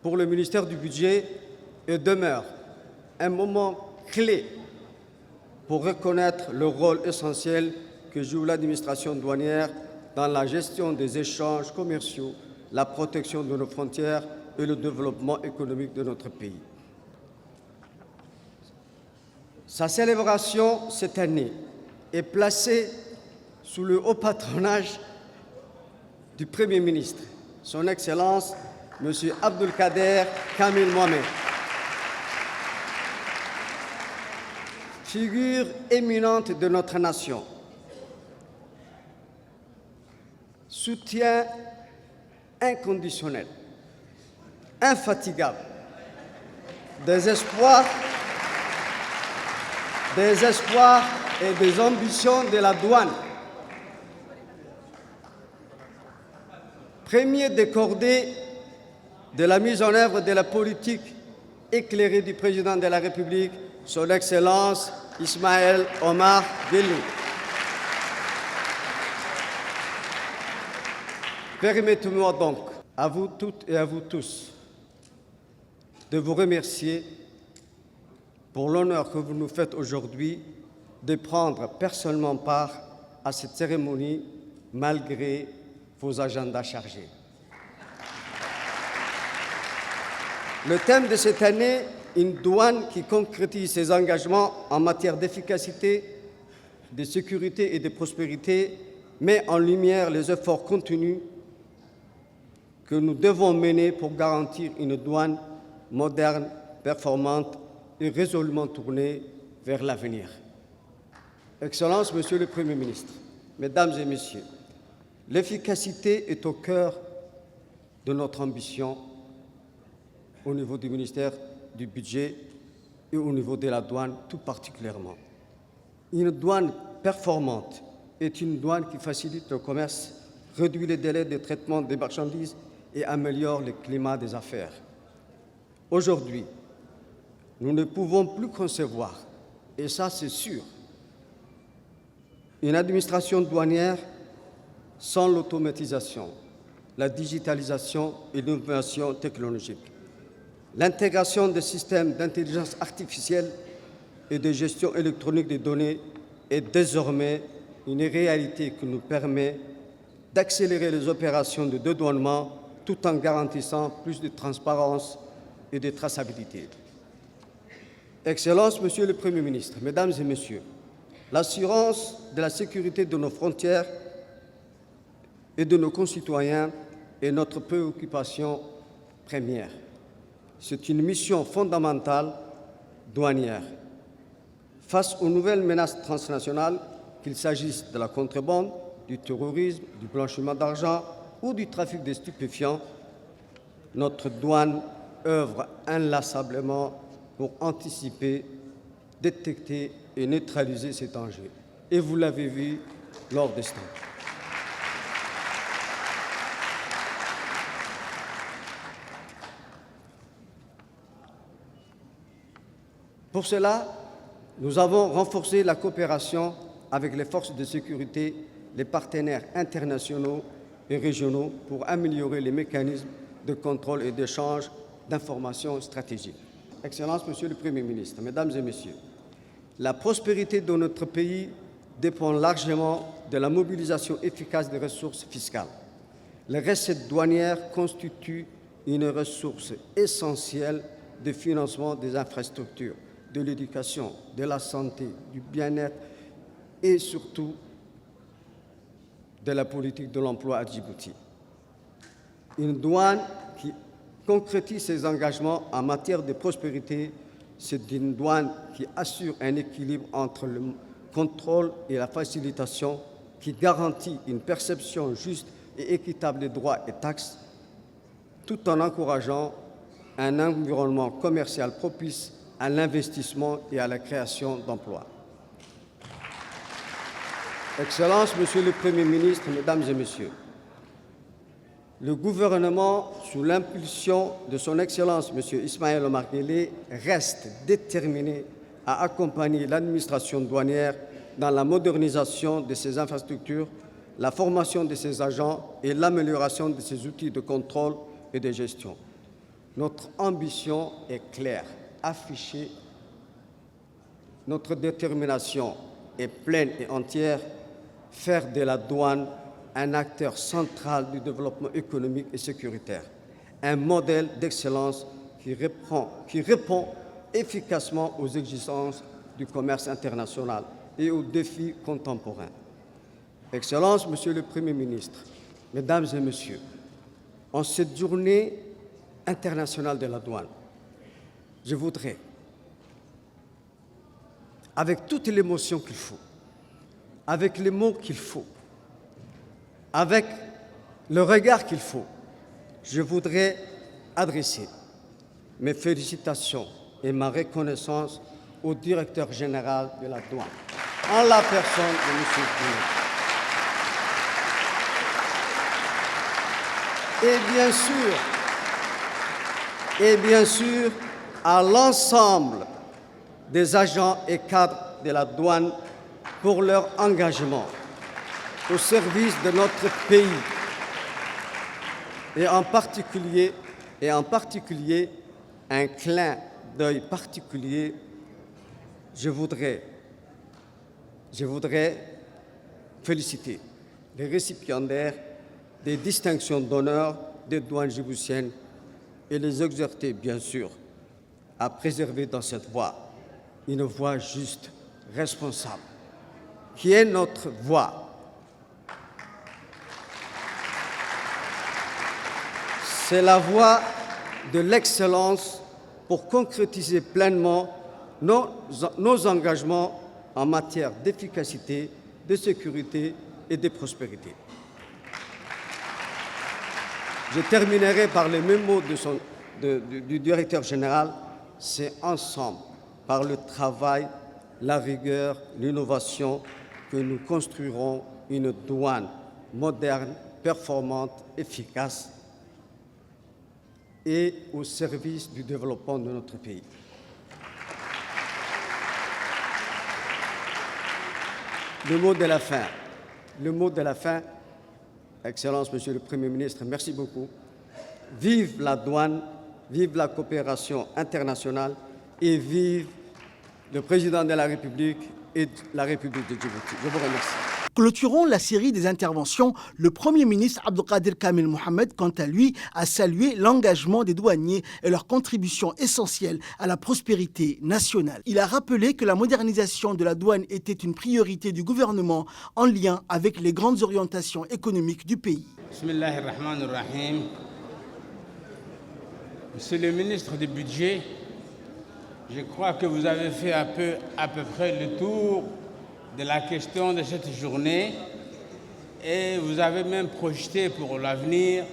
Pour le ministère du Budget, et demeure un moment clé pour reconnaître le rôle essentiel que joue l'administration douanière dans la gestion des échanges commerciaux, la protection de nos frontières et le développement économique de notre pays. Sa célébration cette année est placée sous le haut patronage du Premier ministre, Son Excellence M. Abdulkader Kamil Mohamed, figure éminente de notre nation, soutien inconditionnel, infatigable des espoirs et des ambitions de la douane. Premier décordé de la mise en œuvre de la politique éclairée du président de la République, Son Excellence Ismaël Omar Guelleh. Permettez-moi donc, à vous toutes et à vous tous, de vous remercier pour l'honneur que vous nous faites aujourd'hui de prendre personnellement part à cette cérémonie malgré vos agendas chargés. Le thème de cette année, une douane qui concrétise ses engagements en matière d'efficacité, de sécurité et de prospérité, met en lumière les efforts contenus que nous devons mener pour garantir une douane moderne, performante et résolument tournée vers l'avenir. Excellences, Monsieur le Premier ministre, Mesdames et Messieurs, l'efficacité est au cœur de notre ambition au niveau du ministère du Budget et au niveau de la douane tout particulièrement. Une douane performante est une douane qui facilite le commerce, réduit les délais de traitement des marchandises et améliore le climat des affaires. Aujourd'hui, nous ne pouvons plus concevoir, et ça c'est sûr, une administration douanière sans l'automatisation, la digitalisation et l'innovation technologique. L'intégration des systèmes d'intelligence artificielle et de gestion électronique des données est désormais une réalité qui nous permet d'accélérer les opérations de dédouanement tout en garantissant plus de transparence et de traçabilité. Excellences, Monsieur le Premier ministre, Mesdames et Messieurs, l'assurance de la sécurité de nos frontières et de nos concitoyens est notre préoccupation première. C'est une mission fondamentale douanière. Face aux nouvelles menaces transnationales, qu'il s'agisse de la contrebande, du terrorisme, du blanchiment d'argent ou du trafic de stupéfiants, notre douane œuvre inlassablement pour anticiper, détecter et neutraliser ces dangers. Et vous l'avez vu lors des stands. Pour cela, nous avons renforcé la coopération avec les forces de sécurité, les partenaires internationaux et régionaux pour améliorer les mécanismes de contrôle et d'échange d'informations stratégiques. Excellences, Monsieur le Premier ministre, Mesdames et Messieurs, la prospérité de notre pays dépend largement de la mobilisation efficace des ressources fiscales. Les recettes douanières constituent une ressource essentielle de financement des infrastructures, de l'éducation, de la santé, du bien-être et surtout de la politique de l'emploi à Djibouti. Une douane qui concrétise ses engagements en matière de prospérité, c'est une douane qui assure un équilibre entre le contrôle et la facilitation, qui garantit une perception juste et équitable des droits et taxes, tout en encourageant un environnement commercial propice à l'investissement et à la création d'emplois. Excellences, Monsieur le Premier ministre, Mesdames et Messieurs, le gouvernement, sous l'impulsion de son Excellence Monsieur Ismaël Omar Guelleh, reste déterminé à accompagner l'administration douanière dans la modernisation de ses infrastructures, la formation de ses agents et l'amélioration de ses outils de contrôle et de gestion. Notre ambition est claire, affichée. Notre détermination est pleine et entière, faire de la douane un acteur central du développement économique et sécuritaire, un modèle d'excellence qui répond efficacement aux exigences du commerce international et aux défis contemporains. Excellences, Monsieur le Premier ministre, Mesdames et Messieurs, en cette journée internationale de la douane, je voudrais, avec toute l'émotion qu'il faut, avec les mots qu'il faut, avec le regard qu'il faut, je voudrais adresser mes félicitations et ma reconnaissance au directeur général de la douane, en la personne de M. Goulet. Et bien sûr, à l'ensemble des agents et cadres de la douane pour leur engagement au service de notre pays et en particulier un clin d'œil particulier. Je voudrais féliciter les récipiendaires des distinctions d'honneur des douanes djiboutiennes et les exhorter, bien sûr, à préserver dans cette voie une voie juste, responsable, qui est notre voie. C'est la voie de l'excellence pour concrétiser pleinement nos engagements en matière d'efficacité, de sécurité et de prospérité. Je terminerai par les mêmes mots du directeur général. C'est ensemble, par le travail, la rigueur, l'innovation, que nous construirons une douane moderne, performante, efficace et au service du développement de notre pays. Le mot de la fin, Excellence, Monsieur le Premier ministre, merci beaucoup. Vive la douane, vive la coopération internationale et vive le Président de la République et la République de Djibouti. Je vous remercie. Clôturons la série des interventions. Le Premier ministre Abdelkader Kamel Mohamed, quant à lui, a salué l'engagement des douaniers et leur contribution essentielle à la prospérité nationale. Il a rappelé que la modernisation de la douane était une priorité du gouvernement en lien avec les grandes orientations économiques du pays. Bismillahirrahmanirrahim. Monsieur le ministre du Budget, je crois que vous avez fait à peu près le tour de la question de cette journée et vous avez même projeté pour l'avenir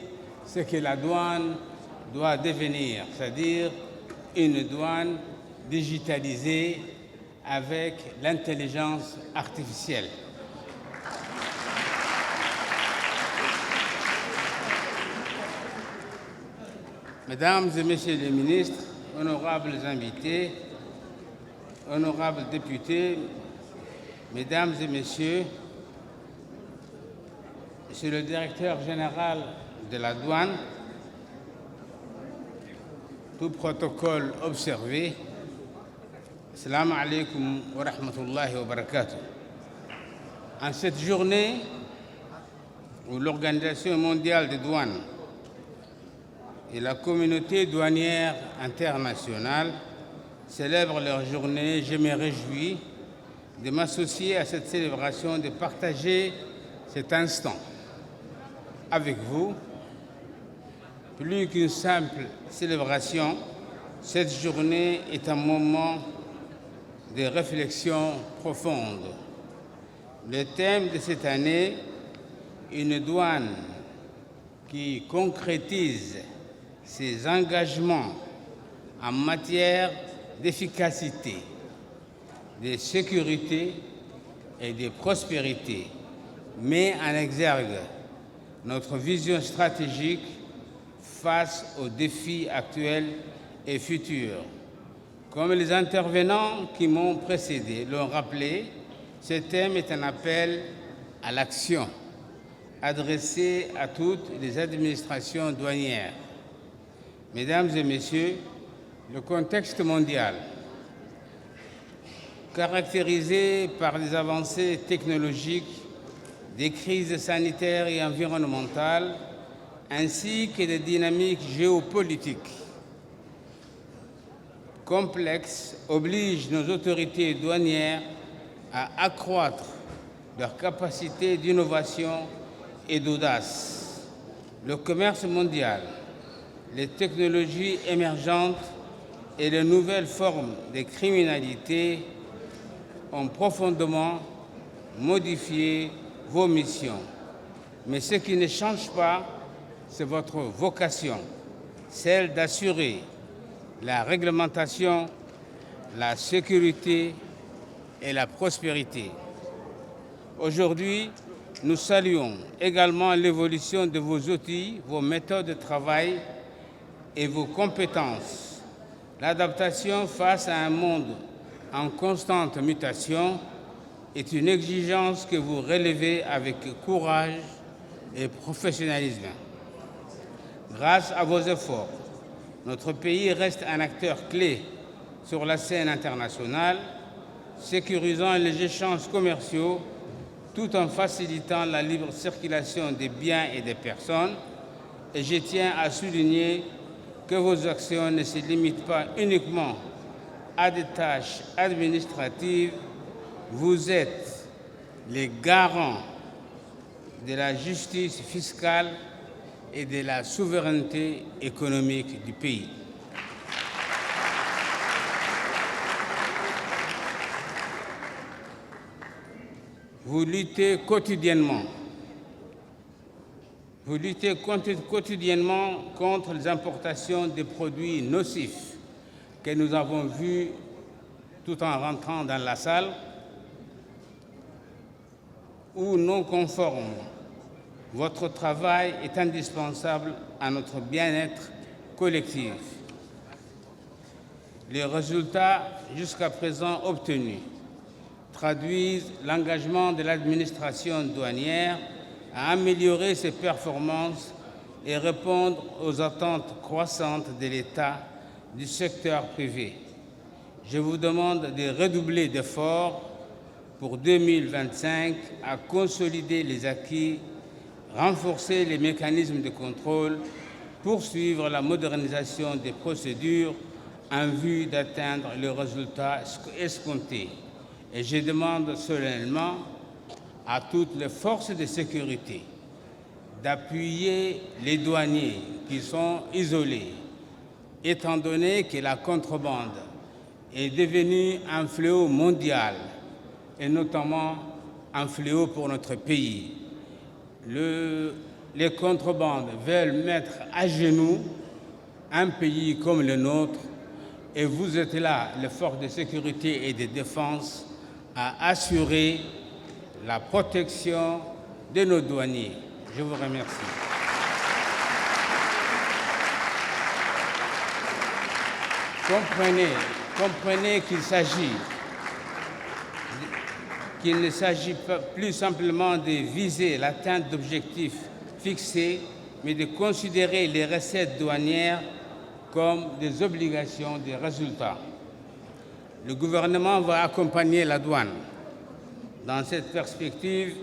ce que la douane doit devenir, c'est-à-dire une douane digitalisée avec l'intelligence artificielle. Mesdames et Messieurs les ministres, honorables invités, honorables députés, Mesdames et Messieurs, Monsieur le Directeur général de la douane, tout protocole observé, Assalamu alaikum wa rahmatullahi wa barakatuh. En cette journée où l'Organisation mondiale des douanes et la communauté douanière internationale célèbrent leur journée, je me réjouis de m'associer à cette célébration, de partager cet instant avec vous. Plus qu'une simple célébration, cette journée est un moment de réflexion profonde. Le thème de cette année, une douane qui concrétise ses engagements en matière d'efficacité, de sécurité et de prospérité, met en exergue notre vision stratégique face aux défis actuels et futurs. Comme les intervenants qui m'ont précédé l'ont rappelé, ce thème est un appel à l'action adressé à toutes les administrations douanières. Mesdames et Messieurs, le contexte mondial, caractérisé par des avancées technologiques, des crises sanitaires et environnementales, ainsi que des dynamiques géopolitiques complexes, oblige nos autorités douanières à accroître leur capacité d'innovation et d'audace. Le commerce mondial, les technologies émergentes et les nouvelles formes de criminalité ont profondément modifié vos missions. Mais ce qui ne change pas, c'est votre vocation, celle d'assurer la réglementation, la sécurité et la prospérité. Aujourd'hui, nous saluons également l'évolution de vos outils, vos méthodes de travail et vos compétences. L'adaptation face à un monde en constante mutation est une exigence que vous relevez avec courage et professionnalisme. Grâce à vos efforts, notre pays reste un acteur clé sur la scène internationale, sécurisant les échanges commerciaux tout en facilitant la libre circulation des biens et des personnes. Et je tiens à souligner que vos actions ne se limitent pas uniquement à des tâches administratives. Vous êtes les garants de la justice fiscale et de la souveraineté économique du pays. Vous luttez quotidiennement contre les importations de produits nocifs que nous avons vus tout en rentrant dans la salle ou non conformes. Votre travail est indispensable à notre bien-être collectif. Les résultats jusqu'à présent obtenus traduisent l'engagement de l'administration douanière à améliorer ses performances et répondre aux attentes croissantes de l'État, du secteur privé. Je vous demande de redoubler d'efforts pour 2025 à consolider les acquis, renforcer les mécanismes de contrôle, poursuivre la modernisation des procédures en vue d'atteindre les résultats escomptés. Et je demande solennellement à toutes les forces de sécurité d'appuyer les douaniers qui sont isolés, étant donné que la contrebande est devenue un fléau mondial et notamment un fléau pour notre pays. Les contrebandes veulent mettre à genoux un pays comme le nôtre Et vous êtes là, les forces de sécurité et de défense, à assurer la protection de nos douaniers. Je vous remercie. Comprenez qu'il ne s'agit pas plus simplement de viser l'atteinte d'objectifs fixés, mais de considérer les recettes douanières comme des obligations de résultats. Le gouvernement va accompagner la douane dans cette perspective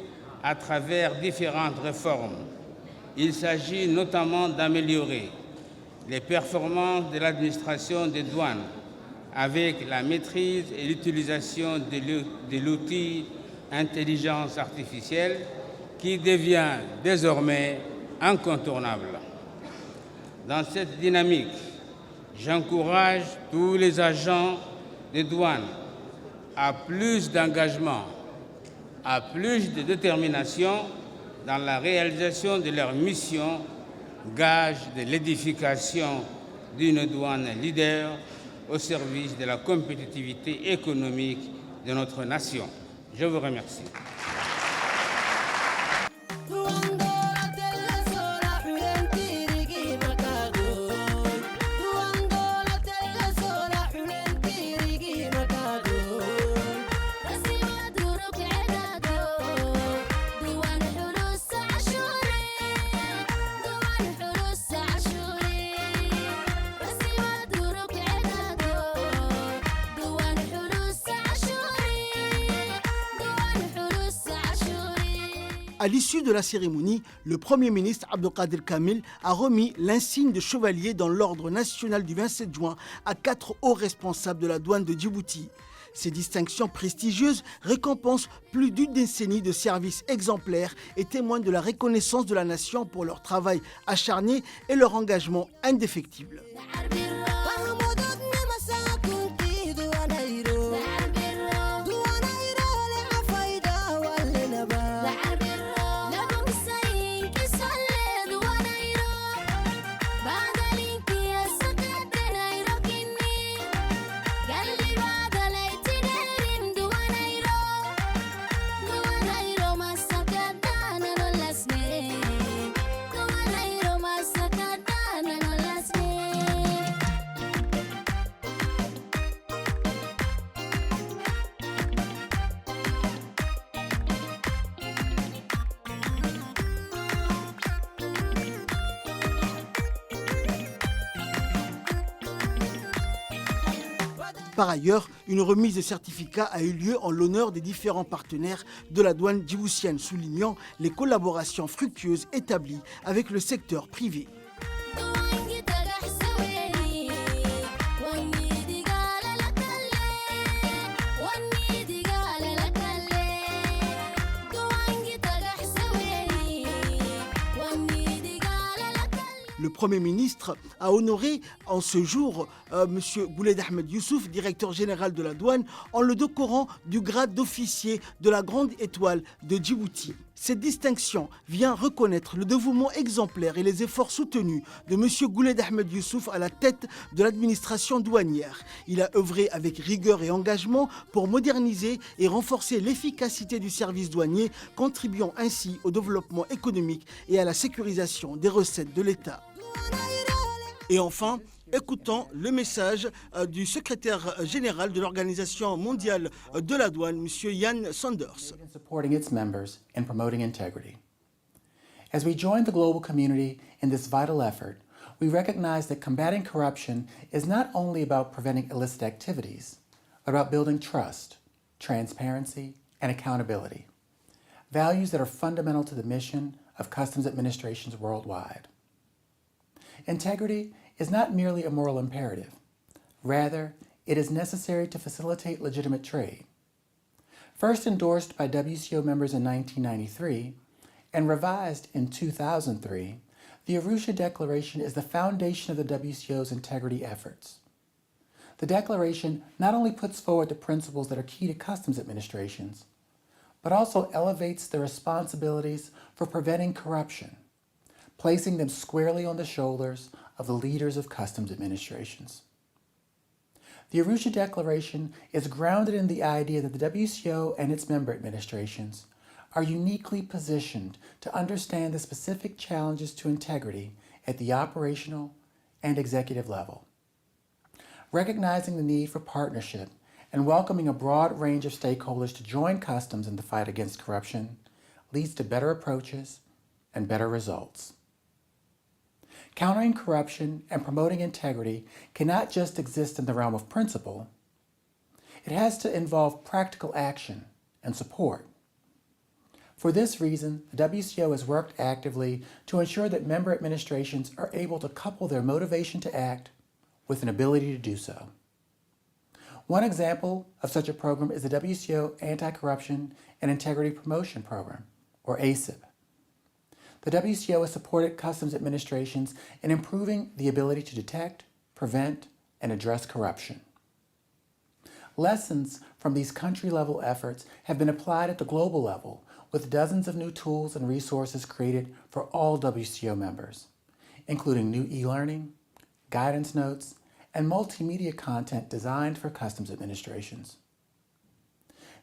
à travers différentes réformes. Il s'agit notamment d'améliorer les performances de l'administration des douanes avec la maîtrise et l'utilisation de l'outil intelligence artificielle qui devient désormais incontournable. Dans cette dynamique, j'encourage tous les agents des douanes à plus d'engagement, à plus de détermination dans la réalisation de leur mission, gage de l'édification d'une douane leader au service de la compétitivité économique de notre nation. Je vous remercie. À l'issue de la cérémonie, le Premier ministre Abdelkader Kamil a remis l'insigne de chevalier dans l'ordre national du 27 juin à 4 hauts responsables de la douane de Djibouti. Ces distinctions prestigieuses récompensent plus d'une décennie de services exemplaires et témoignent de la reconnaissance de la nation pour leur travail acharné et leur engagement indéfectible. Par ailleurs, une remise de certificats a eu lieu en l'honneur des différents partenaires de la douane djiboutienne, soulignant les collaborations fructueuses établies avec le secteur privé. Le Premier ministre a honoré en ce jour M. Gouled Ahmed Youssouf, directeur général de la douane, en le décorant du grade d'officier de la Grande Étoile de Djibouti. Cette distinction vient reconnaître le dévouement exemplaire et les efforts soutenus de M. Gouled Ahmed Youssouf à la tête de l'administration douanière. Il a œuvré avec rigueur et engagement pour moderniser et renforcer l'efficacité du service douanier, contribuant ainsi au développement économique et à la sécurisation des recettes de l'État. Et enfin, écoutons le message du secrétaire général de l'Organisation mondiale de la douane, M. Jan Sanders. Supporting its members and promoting integrity. As we join the global community in this vital effort, we recognize that combating corruption is not only about preventing illicit activities, but about building trust, transparency, and accountability, values that are fundamental to the mission of customs administrations worldwide. Integrity is not merely a moral imperative. Rather, it is necessary to facilitate legitimate trade. First endorsed by WCO members in 1993 and revised in 2003, the Arusha Declaration is the foundation of the WCO's integrity efforts. The Declaration not only puts forward the principles that are key to customs administrations, but also elevates the responsibilities for preventing corruption, placing them squarely on the shoulders of the leaders of customs administrations. The Arusha Declaration is grounded in the idea that the WCO and its member administrations are uniquely positioned to understand the specific challenges to integrity at the operational and executive level. Recognizing the need for partnership and welcoming a broad range of stakeholders to join customs in the fight against corruption leads to better approaches and better results. Countering corruption and promoting integrity cannot just exist in the realm of principle. It has to involve practical action and support. For this reason, the WCO has worked actively to ensure that member administrations are able to couple their motivation to act with an ability to do so. One example of such a program is the WCO Anti-Corruption and Integrity Promotion Program, or ACIP. The WCO has supported customs administrations in improving the ability to detect, prevent, and address corruption. Lessons from these country-level efforts have been applied at the global level, with dozens of new tools and resources created for all WCO members, including new e-learning, guidance notes, and multimedia content designed for customs administrations.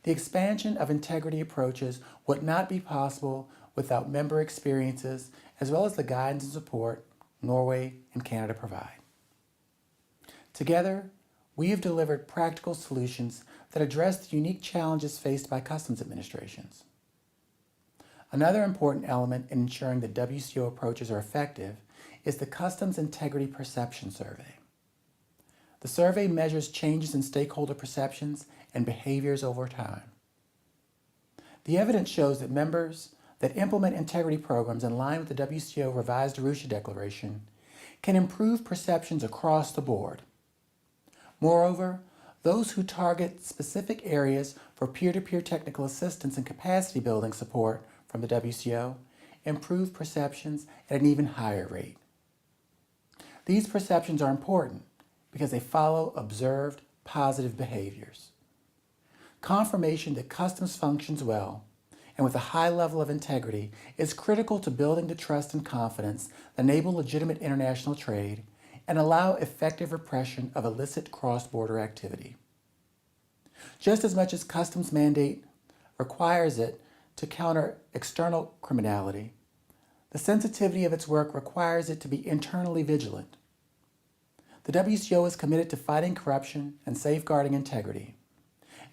The expansion of integrity approaches would not be possible without member experiences, as well as the guidance and support Norway and Canada provide. Together, we have delivered practical solutions that address the unique challenges faced by customs administrations. Another important element in ensuring that WCO approaches are effective is the Customs Integrity Perception Survey. The survey measures changes in stakeholder perceptions and behaviors over time. The evidence shows that members that implement integrity programs in line with the WCO revised Arusha Declaration can improve perceptions across the board. Moreover, those who target specific areas for peer-to-peer technical assistance and capacity building support from the WCO improve perceptions at an even higher rate. These perceptions are important because they follow observed positive behaviors. Confirmation that customs functions well and with a high level of integrity is critical to building the trust and confidence that enable legitimate international trade and allow effective repression of illicit cross-border activity. Just as much as customs mandate requires it to counter external criminality, the sensitivity of its work requires it to be internally vigilant. The WCO is committed to fighting corruption and safeguarding integrity,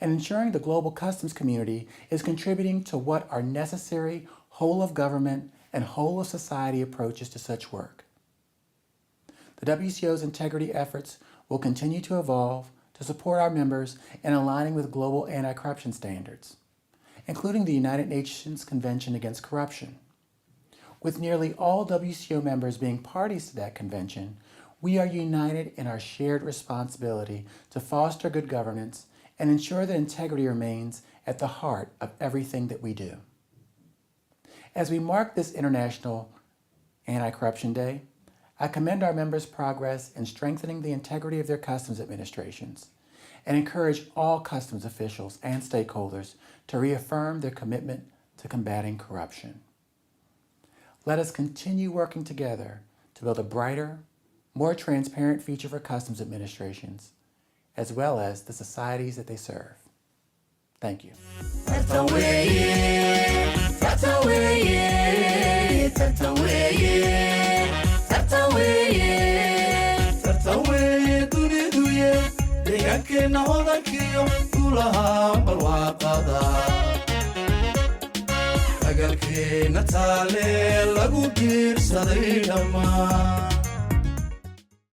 and ensuring the global customs community is contributing to what are necessary whole-of-government and whole-of-society approaches to such work. The WCO's integrity efforts will continue to evolve to support our members in aligning with global anti-corruption standards, including the United Nations Convention Against Corruption. With nearly all WCO members being parties to that convention, we are united in our shared responsibility to foster good governance and ensure that integrity remains at the heart of everything that we do. As we mark this International Anti-Corruption Day, I commend our members' progress in strengthening the integrity of their customs administrations and encourage all customs officials and stakeholders to reaffirm their commitment to combating corruption. Let us continue working together to build a brighter, more transparent future for customs administrations, as well as the societies that they serve. Thank you. deegaankeena hodankiyo duulahaan barwaaqada agalkeena taale lagu diirsaday dhammaan